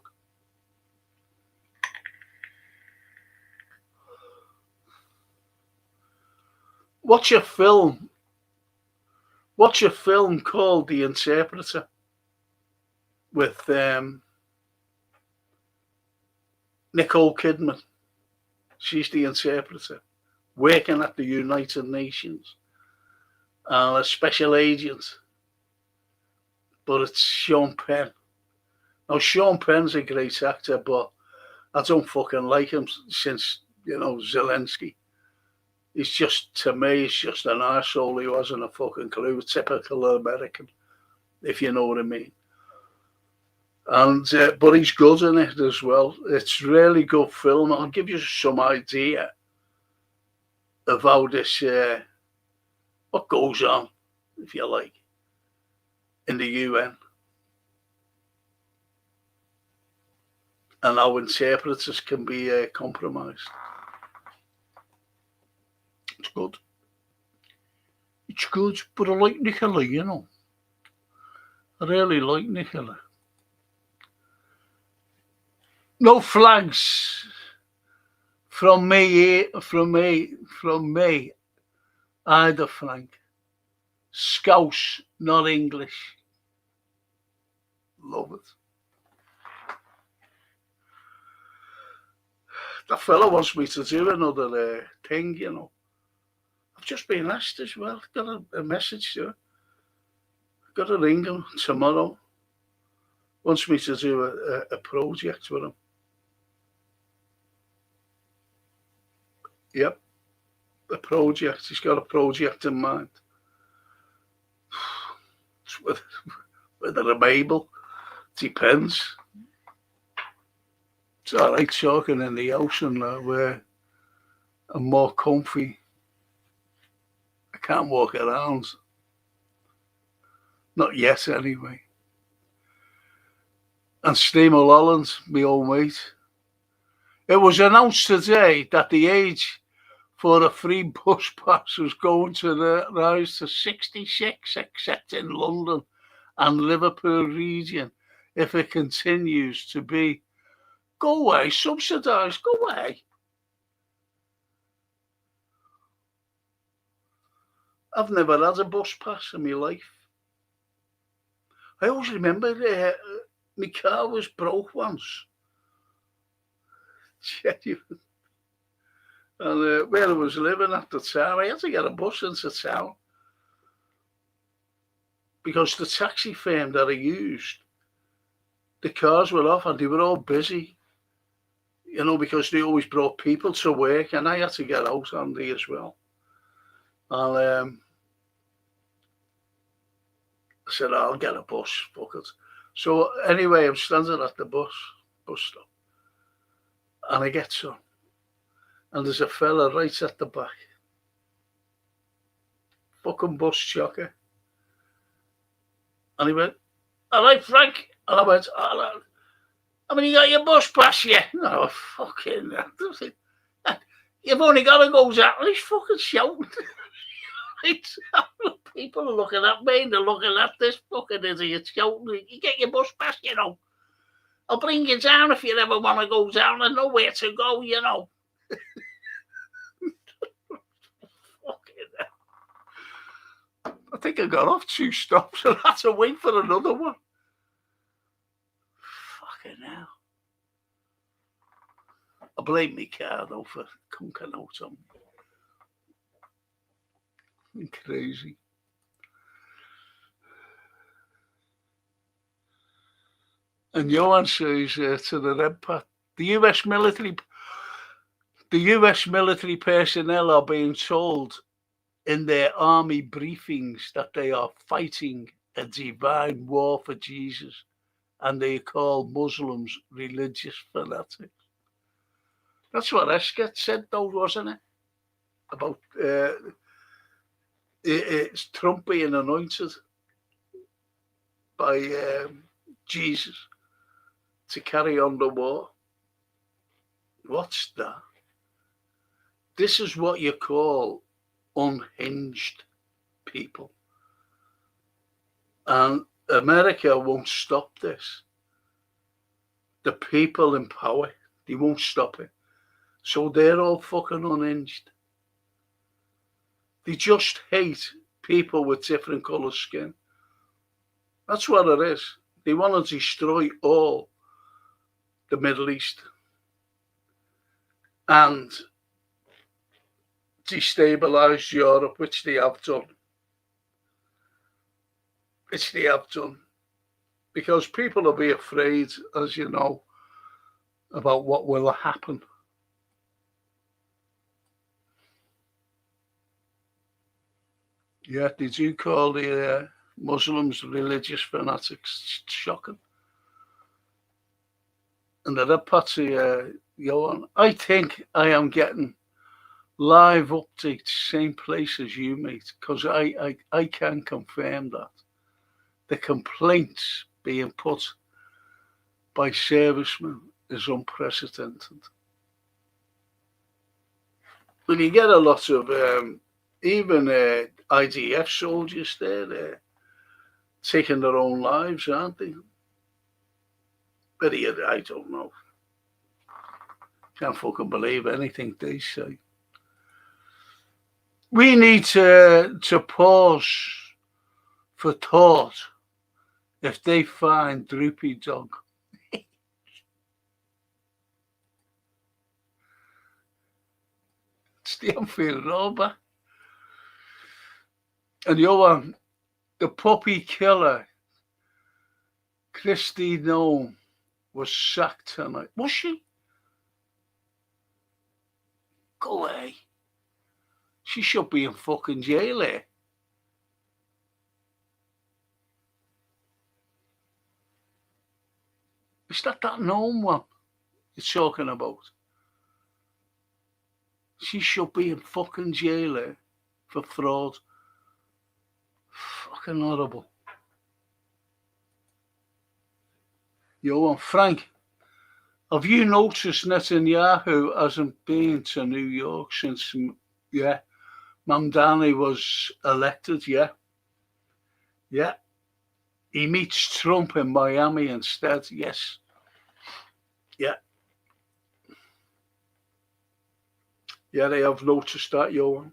Watch a film called The Interpreter with Nicole Kidman. She's the interpreter, working at the United Nations, and a special agent. But it's Sean Penn. Now, Sean Penn's a great actor, but I don't fucking like him since, Zelensky. He's just, to me, he's just an arsehole. He wasn't a fucking clue. Typical American, if you know what I mean. And but he's good in it as well. It's really good film. I'll give you some idea of how this, what goes on, if you like, in the UN, and how interpreters can be compromised. It's good. It's good, but I like Nicola, you know. I really like Nicola. No flags from me, either, Frank. Scouse, not English. Love it. That fella wants me to do another thing, you know. I've just been asked as well. Got a message to her. Got to ring him tomorrow. Wants me to do a project with him. Yep, a project. He's got a project in mind. Whether I'm able, depends. It's all right talking in the house and where I'm more comfy. I can't walk around. Not yet, anyway. And Steve Mulholland, my old mate. It was announced today that the age for a free bus pass was going to rise to 66, except in London and Liverpool region, if it continues to be. Go away, subsidised, go away. I've never had a bus pass in my life. I always remember my car was broke once. Genuine. And where I was living at the time, I had to get a bus into town because the taxi firm that I used, the cars were off and they were all busy, you know, because they always brought people to work and I had to get out on there as well. And I said, I'll get a bus, fuck it. So anyway, I'm standing at the bus stop and I get some. And there's a fella right at the back. Fucking bus chocker. And he went, all right, Frank. And I went, all right. I mean, you got your bus pass yet? No, fucking. You've only got to go down. He's fucking shouting. People are looking at me and they're looking at this fucking idiot shouting. You get your bus pass, you know. I'll bring you down if you ever want to go down. I know where to go, you know. I think I got off 2 stops and had to wait for another one. Fucking hell. I blame my car though for conking out on me. Crazy. And Johan says to the Red Pat, the US military personnel are being told in their army briefings that they are fighting a divine war for Jesus, and they call Muslims religious fanatics. That's what Esket said, though, wasn't it? About it's Trump being anointed by Jesus to carry on the war. What's that? This is what you call unhinged people. And America won't stop this. The people in power, they won't stop it. So they're all fucking unhinged. They just hate people with different colour skin. That's what it is. They want to destroy all the Middle East and destabilise Europe, which they have done. Because people will be afraid, as you know, about what will happen. Yeah, they do call the Muslims religious fanatics. It's shocking. And the other parts of Johan, I think I am getting live updates, same place as you, mate, because I can confirm that. The complaints being put by servicemen is unprecedented. When you get a lot of even IDF soldiers there taking their own lives, aren't they? But I don't know. Can't fucking believe anything they say. We need to pause for thought if they find Droopy Dog. It's the unfair robber. And Johan, the puppy killer, Christy Nome, was sacked tonight. Was she? Go away. She should be in fucking jail here. Is that Nome one you're talking about? She should be in fucking jail here for fraud. Fucking horrible. Johan, Frank, have you noticed Netanyahu hasn't been to New York since, Mamdani was elected, yeah? He meets Trump in Miami instead, yes. Yeah, they have noticed that, Johan.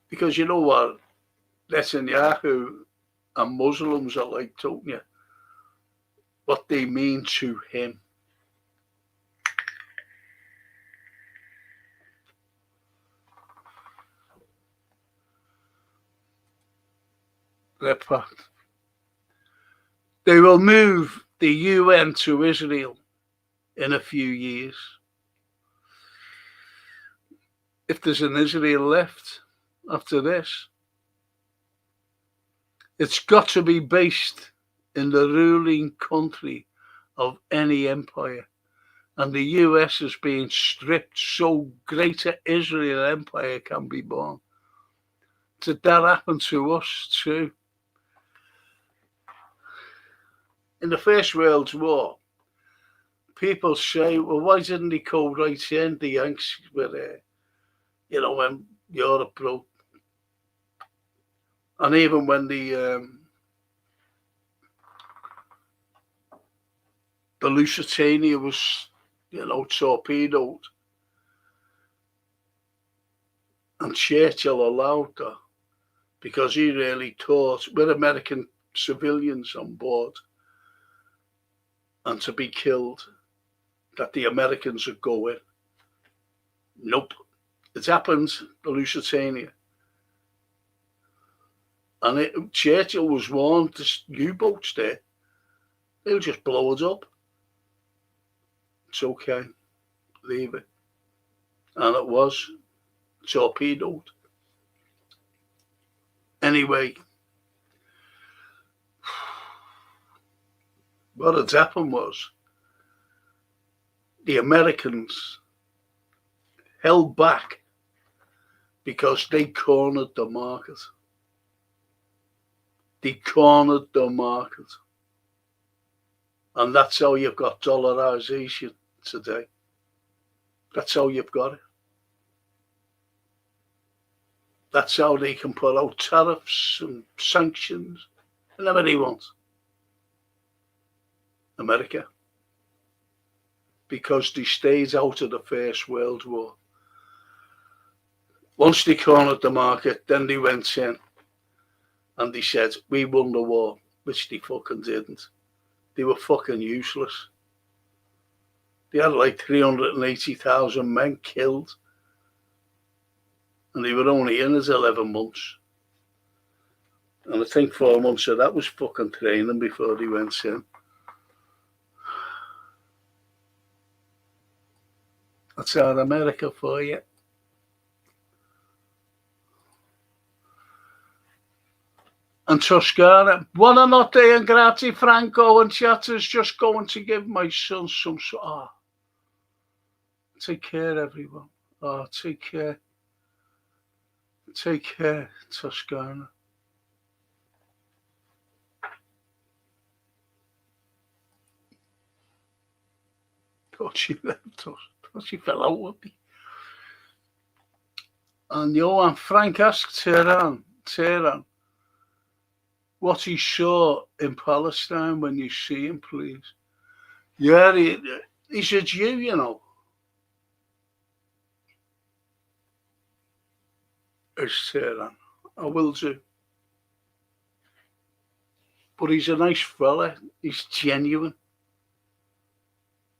Because you know what Netanyahu and Muslims are like, don't you? What they mean to him. They will move the UN to Israel in a few years. If there's an Israel left after this, it's got to be based in the ruling country of any empire. And the US is being stripped so Greater Israel Empire can be born. Did that happen to us too? In the First World War, people say, well, why didn't they go right in? The Yanks were there, when Europe broke. And even when the Lusitania was, torpedoed, and Churchill allowed that because he really thought with American civilians on board and to be killed, that the Americans would go in. Nope. It happened, the Lusitania. And Churchill was warned, there's U-boats there. They'll just blow it up. It's okay. Leave it. And it was torpedoed. Anyway, what had happened was the Americans held back because they cornered the market. They cornered the market. And that's how you've got dollarization today. That's how you've got it. That's how they can put out tariffs and sanctions whenever they want. America. Because they stayed out of the First World War. Once they cornered the market, then they went in and they said, we won the war, which they fucking didn't. They were fucking useless. They had like 380,000 men killed. And they were only in it 11 months. And I think 4 months of that was fucking training before they went in. I That's our America for you. And Toscana, buonanotte and grazie Franco and Chatter's just going to give my son some... Oh, take care, everyone. Oh, take care. Take care, Toscana. Thought she left us. Thought she fell out with me. And Johan Frank asked Tehran, what he saw in Palestine when you see him, please. Yeah, he said, you know. It's Tehran. I will do. But he's a nice fella. He's genuine.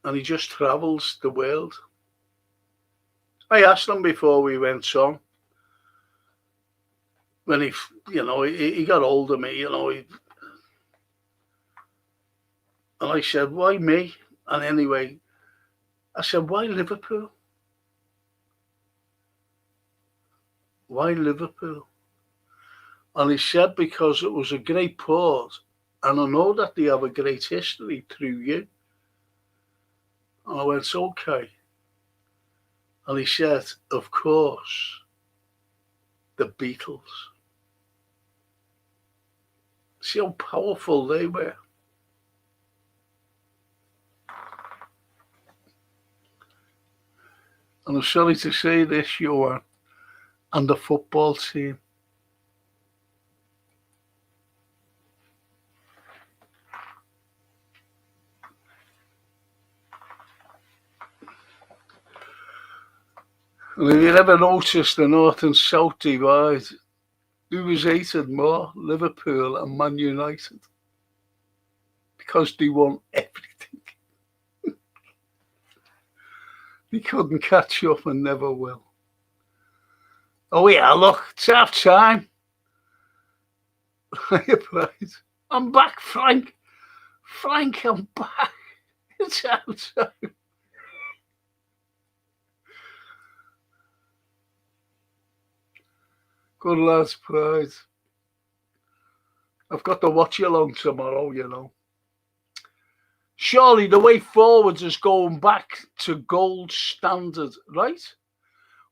And he just travels the world. I asked him before we went on, when he got hold of me, and I said, why me? And anyway, I said, why Liverpool? Why Liverpool? And he said, because it was a great port, and I know that they have a great history through you. And I went, okay. And he said, of course, the Beatles. See how powerful they were. And I'm sorry to say this, Johan, and the football team. And if you ever noticed the North and South divide, who was hated more, Liverpool and Man United? Because they won everything. They couldn't catch up and never will. Oh yeah, look, it's half time. I'm back, Frank. Frank, I'm back. It's half time. Good lads, pride. I've got to watch you along tomorrow, you know. Surely the way forwards is going back to gold standard, right?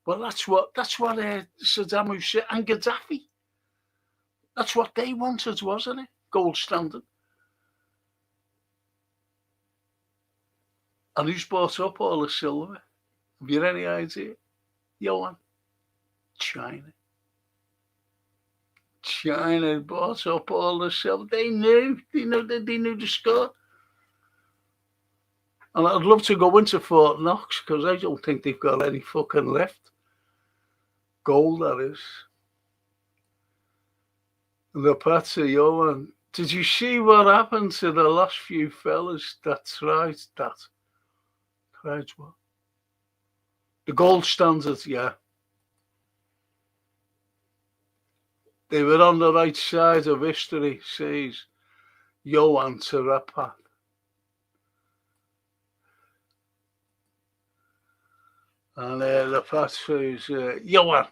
Well, that's what Saddam Hussein and Gaddafi. That's what they wanted, wasn't it? Gold standard. And who's bought up all the silver? Have you any idea? Johan? China. China bought up all the silver. They knew the score. And I'd love to go into Fort Knox because I don't think they've got any fucking left. Gold, that is. And the Patsy, Johan, did you see what happened to the last few fellas that tried that? Tried what? The gold standard, yeah. They were on the right side of history, says Johan Terapat. And the part says, Johan.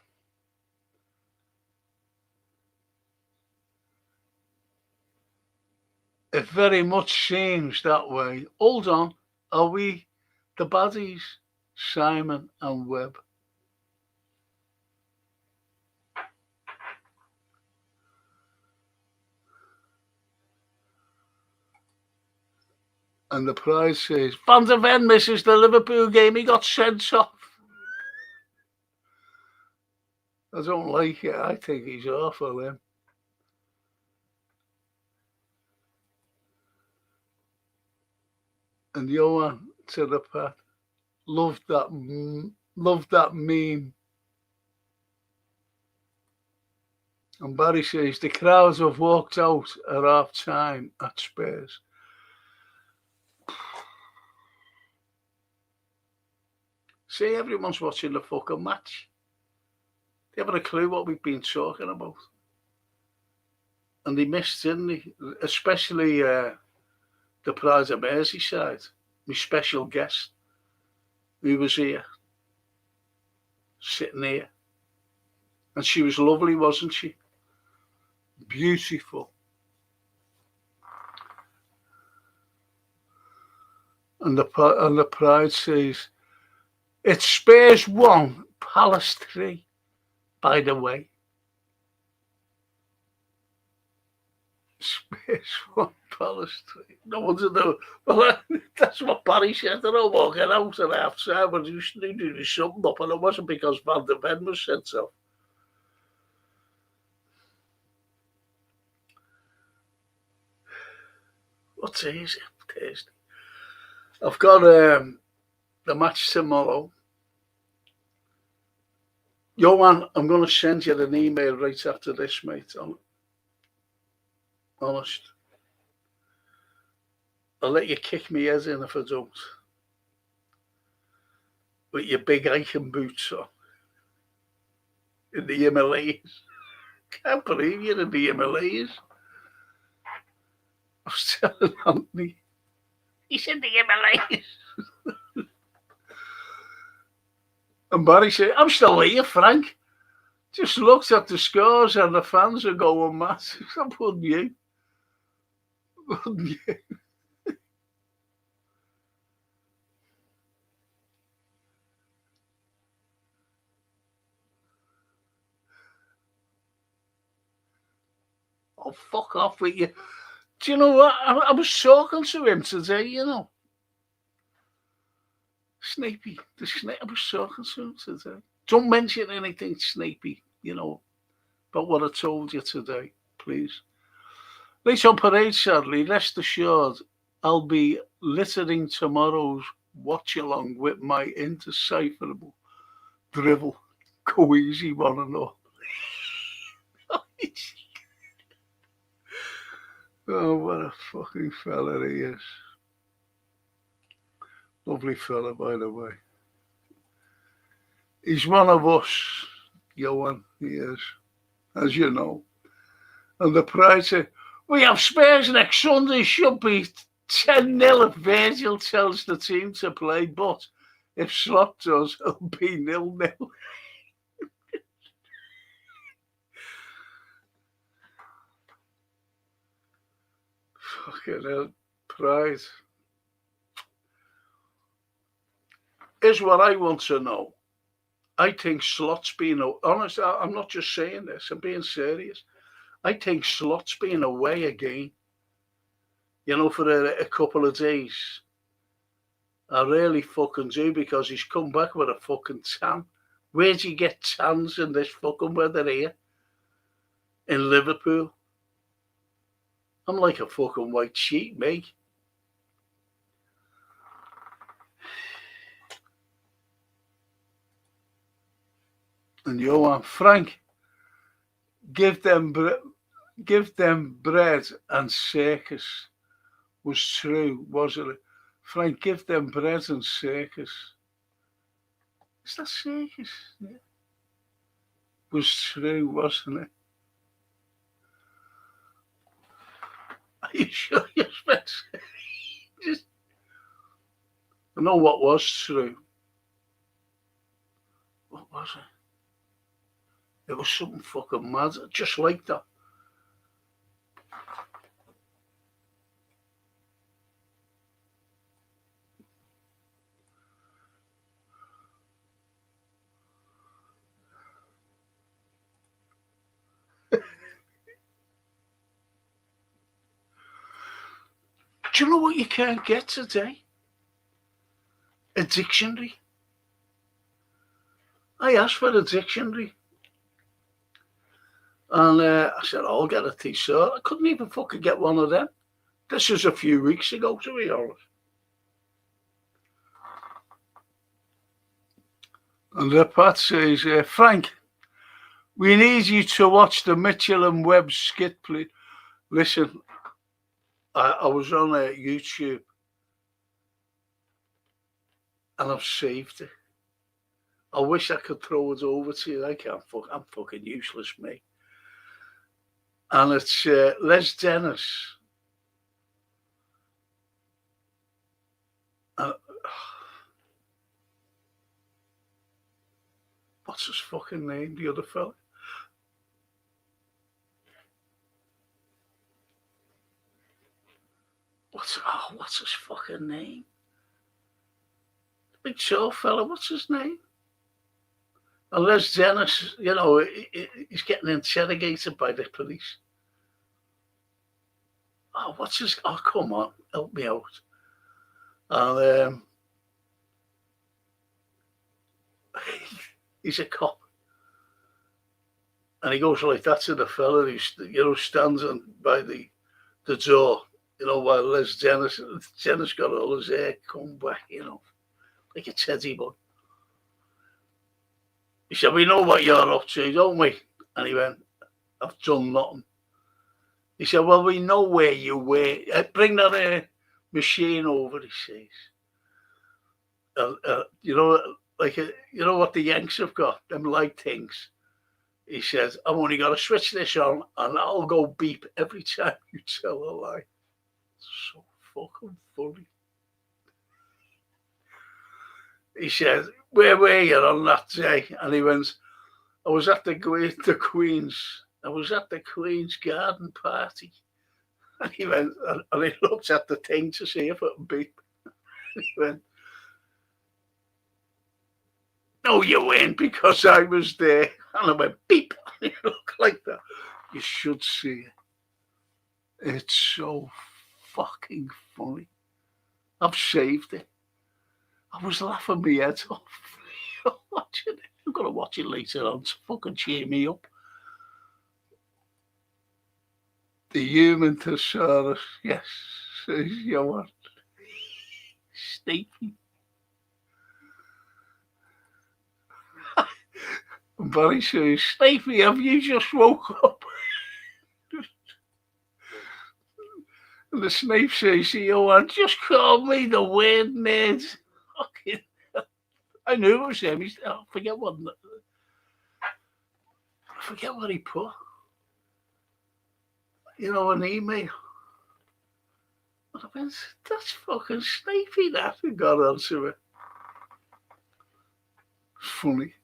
It very much seems that way. Hold on. Are we the baddies, Simon and Webb? And the prize says, Van der Ven misses the Liverpool game. He got sent off. I don't like it. I think he's awful, him. And Johan to the Pat. Loved that meme. And Barry says, the crowds have walked out at half time at Spurs. See, everyone's watching the fucking match. They haven't a clue what we've been talking about. And they missed, didn't they? Especially the Pride of Merseyside, my special guest, who was here. sitting here. And she was lovely, wasn't she? Beautiful. And the Pride says, it's Spurs 1, Palace 3, by the way. Spurs 1, Palace 3. No wonder though. Well, that's what Barry said. They're all walking out at half time, but you need to do something up, and it wasn't because Van der Ven was sent off. What day is it? Thursday. I've got the match tomorrow. Johan, I'm going to send you an email right after this, mate. Honest. I'll let you kick me head in if I don't. With your big hiking boots on. In the Himalayas. Can't believe you're in the Himalayas. I was telling Anthony. He's in the Himalayas. And Barry said, I'm still here, Frank. Just looked at the scores and the fans are going mad. That wouldn't you? Wouldn't you? Oh, fuck off with you. Do you know what? I was talking to him today, you know. Snappy. I was talking to him today. Don't mention anything snappy, you know, about what I told you today, please. Late on parade, sadly, rest assured, I'll be littering tomorrow's watch-along with my indecipherable drivel. Go easy, one and all. Oh, what a fucking fella he is. Lovely fella, by the way. He's one of us, Johan, he is, as you know. And the Pride said, we have Spurs next Sunday, should be 10-0 if Virgil tells the team to play, but if Slot does, it'll be 0-0. Fucking hell, Pride. Here's what I want to know. I think Slot's been, honest, I'm not just saying this, I'm being serious. I think Slot's been away again, you know, for a couple of days. I really fucking do, because he's come back with a fucking tan. Where'd you get tans in this fucking weather here? In Liverpool? I'm like a fucking white sheet, mate. And Johan, Frank, give them bread and circus was true, wasn't it? Frank, give them bread and circus. Is that circus? Yeah. Was true, wasn't it? Are you sure you're supposed to? Just, I know what was true. What was it? It was something fucking mad, just like that. Do you know what you can't get today? A dictionary. I asked for a dictionary. And I said, I'll get a t-shirt. I couldn't even fucking get one of them. This was a few weeks ago, to be honest. And the Pat says, Frank, we need you to watch the Mitchell and Webb skit, please. Listen, I was on YouTube and I've saved it. I wish I could throw it over to you. I can't. I'm fucking useless, mate. And it's Les Dennis. What's his fucking name, the other fella? What's his fucking name? The big tall fella, what's his name? Unless Dennis, he's getting interrogated by the police. Oh, come on, help me out. And he's a cop. And he goes like that to the fella who stands by the door, while Les Dennis got all his hair come back, like a teddy bear. He said, we know what you're up to, don't we? And he went, I've done nothing. He said, well, we know where you were. Bring that machine over, he says. What the Yanks have got, them light things. He says, I've only got to switch this on and I'll go beep every time you tell a lie. It's so fucking funny. He says, where were you on that day? And he went, I was at the Queen's garden party. And he went, and he looked at the thing to see if it would beep. And he went, no, you weren't, because I was there. And I went, beep. And he looked like that. You should see it. It's so fucking funny. I've saved it. I was laughing my head off watching it. I'm going to watch it later on to fucking cheer me up. The human thesaurus, yes, says Johan. Sneaky. And Barry says, Snapey, have you just woke up? And the Snape says, Johan, just call me the weird nerd. Fucking I knew it was him. I forget what he put. An email. And I went, that's fucking Snapey, that. And got onto it. Funny.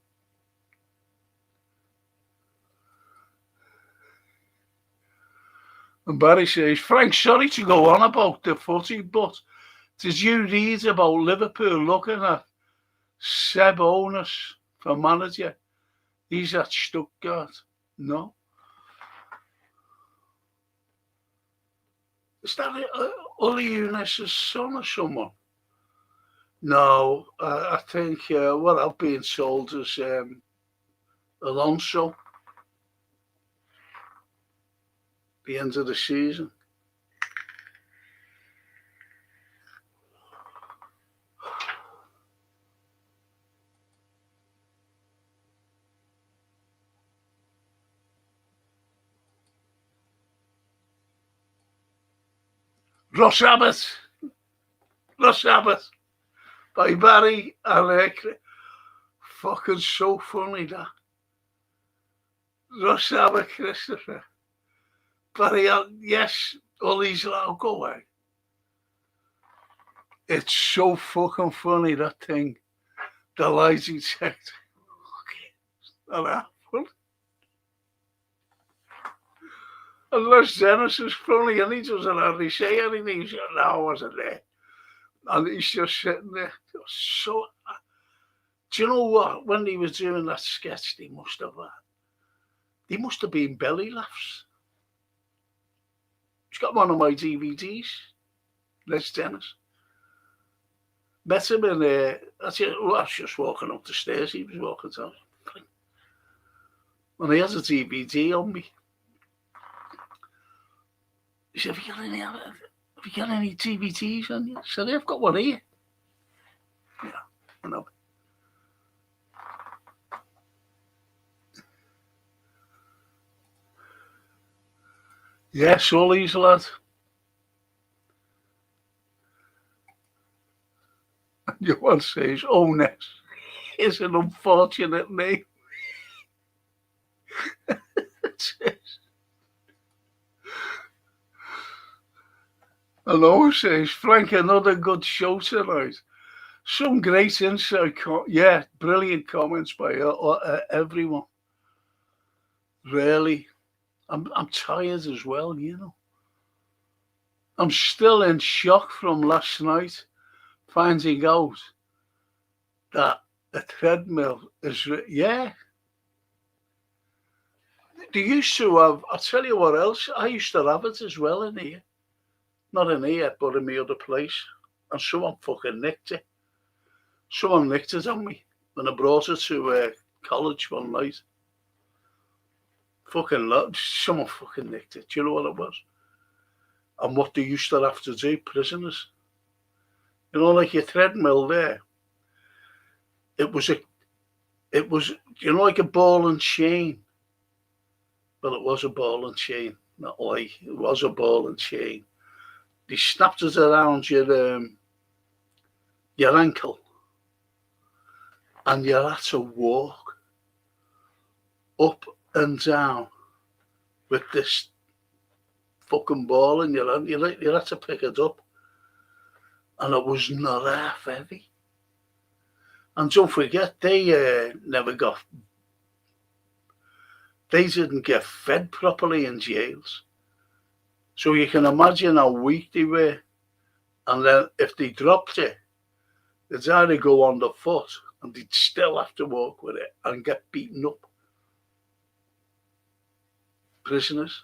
And Barry says, Frank, sorry to go on about the footy, but did you read about Liverpool looking at Seb Onus for manager? He's at Stuttgart. No. Is that Uli Younes' son or someone? No, I think what I've been told is Alonso. The end of the season. Ross Abbott by Barry and fucking so funny that. Ross Abbott, Christopher. Barry, yes, all these will go away. It's so fucking funny, that thing. The lies he checked. Not happened. Unless Dennis is funny and he doesn't hardly say anything. He's like, no, I wasn't there. And he's just sitting there. So, do you know what? When he was doing that sketch, they must have been belly laughs. He's got one of my DVDs. Les Dennis. Met him in there. I was just walking up the stairs. He was walking down. And he has a DVD on me. He said, have you got any DVDs on you? I said, I've got one here. Yeah, I know. Yes, all these lads. And Johan says, Onus is an unfortunate name. And Owen says, Frank, another good show tonight. Some great insight. Yeah, brilliant comments by everyone. Really, I'm tired as well. I'm still in shock from last night, finding out that a treadmill is. Yeah, they used to have. I'll tell you what else. I used to have it as well in here. Not in here, but in my other place. And someone fucking nicked it. Someone nicked it on me when I brought it to college one night. Someone fucking nicked it. Do you know what it was? And what they used to have to do, prisoners. Like your treadmill there. It was, like a ball and chain. Well, it was a ball and chain. Not like, it was a ball and chain. They snapped it around your ankle. And you had to walk up and down with this fucking ball in your hand. You had to pick it up. And it was not half heavy. And don't forget, they didn't get fed properly in jails. So you can imagine how weak they were. And then if they dropped it, they'd either go on the foot and they'd still have to walk with it and get beaten up. Prisoners.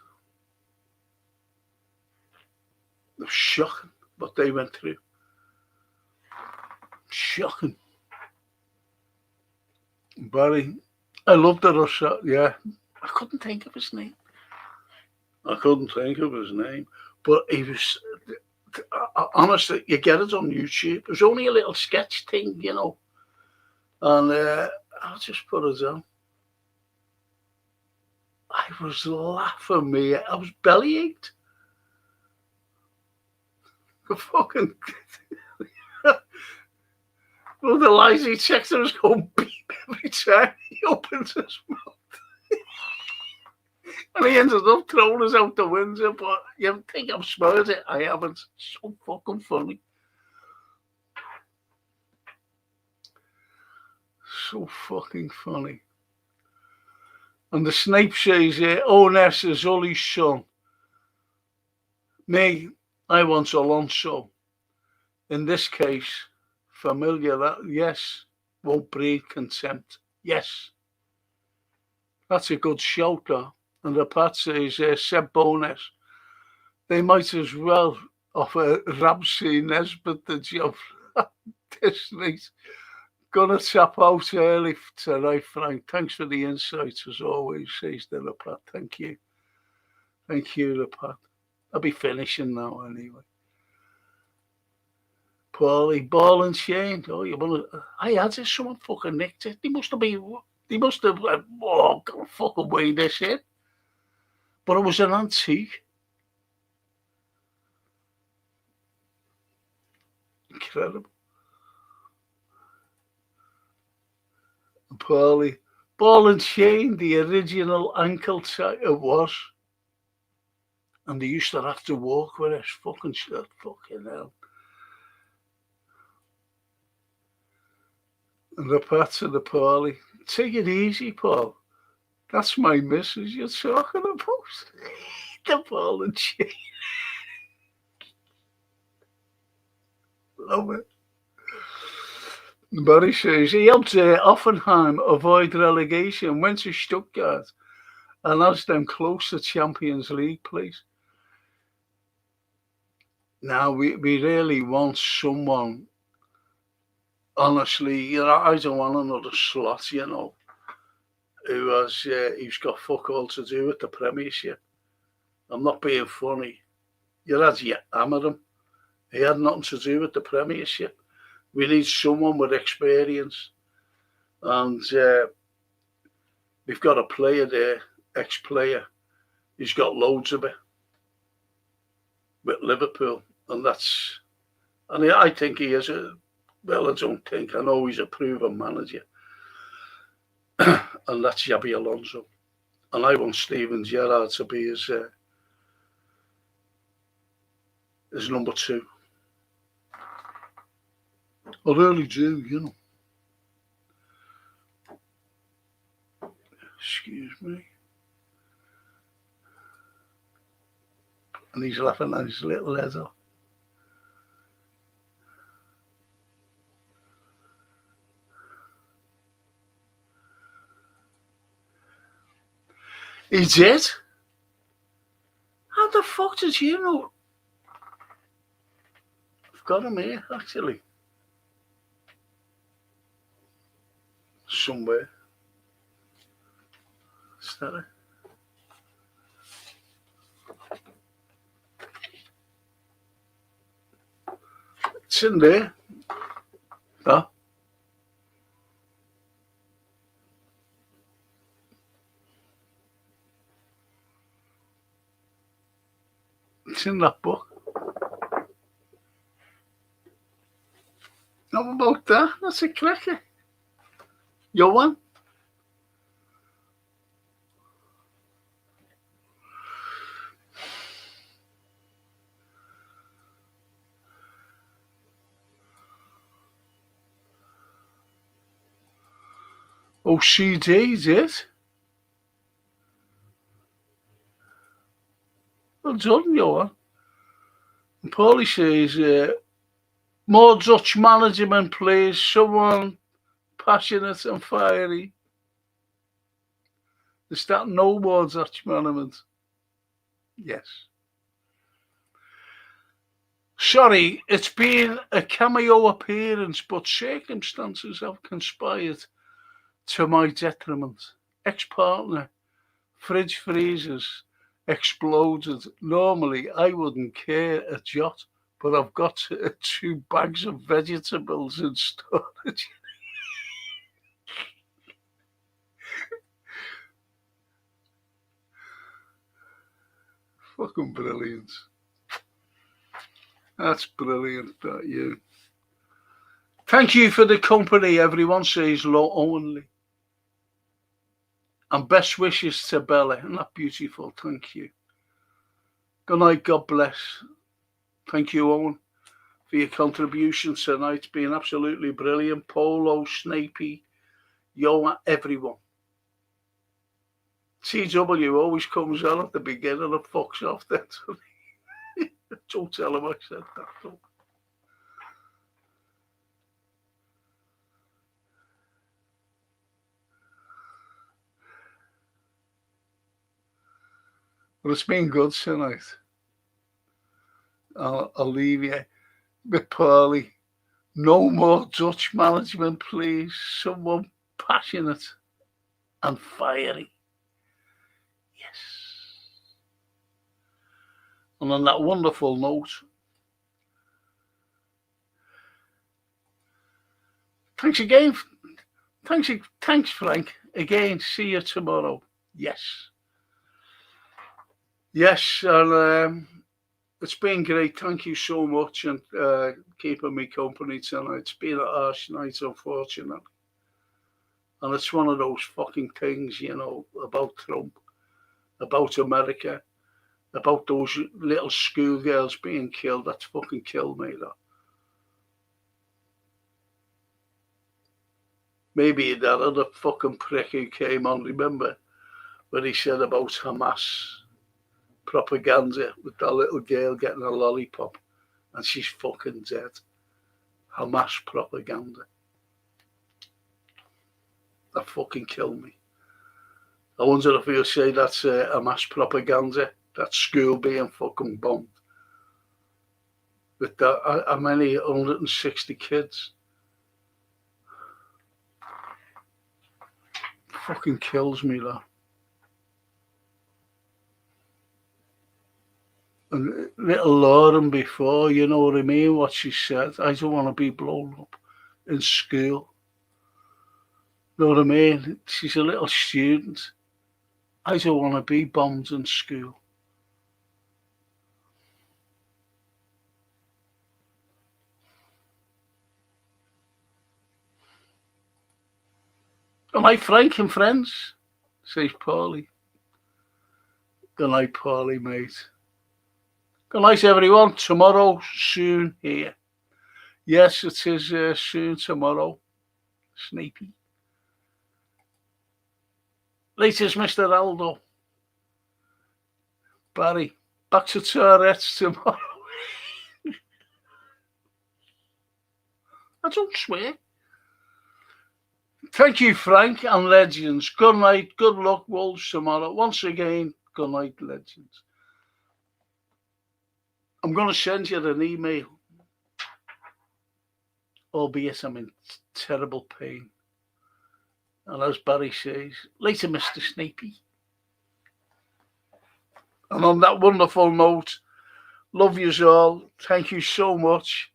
It was shocking what they went through. Shocking. Barry, I loved the rush. Yeah, I couldn't think of his name. But he was, honestly, you get it on YouTube. It was only a little sketch thing, And I'll just put it on. I was laughing me. I was bellyached. Fucking. Well, the lies he checks was going beep every time he opens his mouth. And he ended up throwing us out the window, but you think I've smelled it? I haven't. So fucking funny. So fucking funny. And the Snape says, Ness is Ollie's son. Me, I want Alonso. In this case, familiar, that yes, won't breed contempt. Yes. That's a good shout, that. And the Pat says, Seb Bowness. They might as well offer Ramsey Nesbitt the job. This night. Gonna tap out early tonight, Frank. Thanks for the insights as always, says the Pat. Thank you. Thank you, the Pat. I'll be finishing now anyway. Paulie, ball and chain. I had it, someone fucking nicked it. They must have gonna fucking weigh this in. But it was an antique. Incredible. Paulie, ball and chain, the original ankle tie it was. And they used to have to walk with us. Fucking shit, fucking hell. And the Pat to the Paulie, take it easy, Paul. That's my missus you're talking about. The ball and chain. Love it. Barry says he helped Offenheim avoid relegation, went to Stuttgart and asked them close to Champions League place. Now, we really want someone, honestly, I don't want another slot, who's got fuck all to do with the Premiership. I'm not being funny. You had to hammer him. He had nothing to do with the Premiership. We need someone with experience. And we've got a player there, ex-player. He's got loads of it with Liverpool. And I think he is I know he's a proven manager. And that's Xabi Alonso. And I want Steven Gerrard to be his number 2. I really do, you know. Excuse me. And he's laughing at his little leather. He did? How the fuck did you know? I've got him here, actually. Somewhere. Is that it? It's in there. Huh? It's in that book. How about that? That's a cracker. Your one? Oh, CD's it? Well done, Johan. And Paulie says, more Dutch management, please. Someone passionate and fiery. Is that no more Dutch management? Yes. Sorry, it's been a cameo appearance, but circumstances have conspired to my detriment. Ex-partner, fridge freezers, exploded. Normally, I wouldn't care a jot, but I've got 2 bags of vegetables in storage. Fucking brilliant. That's brilliant, that you. Thank you for the company, everyone, says Low Only. And best wishes to Bella. Isn't that beautiful? Thank you. Good night. God bless. Thank you, Owen, for your contribution tonight. It's been absolutely brilliant. Polo, Snapey, Yoa, everyone. TW always comes on at the beginning and fucks off then. Don't tell him I said that, though. But it's been good tonight. I'll leave you with Paulie. No more Dutch management, please. Someone passionate and fiery. Yes. And on that wonderful note, thanks again. Thanks, Frank. Again, see you tomorrow. Yes. Yes, and it's been great. Thank you so much, and keeping me company tonight. It's been a harsh night, unfortunately. And it's one of those fucking things, you know, about Trump, about America, about those little schoolgirls being killed. That's fucking killed me, that. Maybe that other fucking prick who came on, remember, when he said about Hamas propaganda with that little girl getting a lollipop and she's fucking dead. Hamas propaganda. That fucking killed me. I wonder if he'll say that's Hamas propaganda, that school being fucking bombed. With that, how many? 160 kids. Fucking kills me, that. And little Lauren before, you know what I mean, what she said, I don't want to be blown up in school. You know what I mean? She's a little student. I don't want to be bombed in school. Good night, Frank and friends, says Paulie. Good night, Paulie, mate. Good night, everyone. Tomorrow, soon here. Yes, it is soon tomorrow. Sleepy. Latest, Mr. Aldo. Barry, back to Tourette's tomorrow. I don't swear. Thank you, Frank and Legends. Good night. Good luck, Wolves, tomorrow. Once again, good night, Legends. I'm going to send you an email, albeit I'm in terrible pain. And as Barry says, later, Mr. Snappy. And on that wonderful note, love yous all. Thank you so much.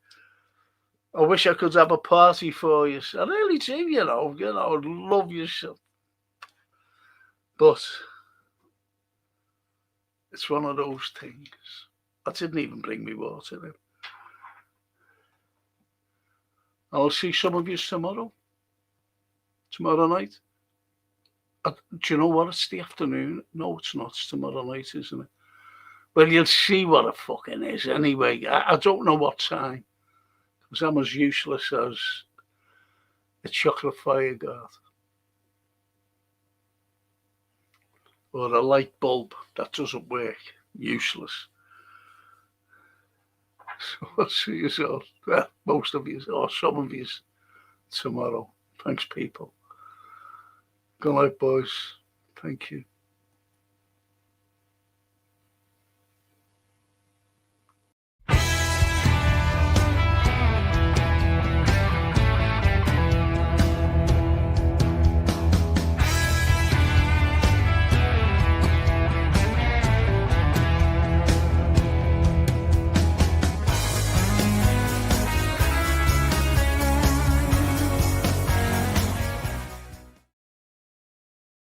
I wish I could have a party for you. I really do, I'd love you. But it's one of those things. I didn't even bring me water in. I'll see some of you tomorrow night. Do you know what? It's the afternoon. No, it's not. It's tomorrow night, isn't it? Well, you'll see what it fucking is anyway. I don't know what time. Because I'm as useless as a chocolate fire guard. Or a light bulb that doesn't work. Useless. So I'll see you all. Well, most of you, or some of you, tomorrow. Thanks, people. Good night, boys. Thank you.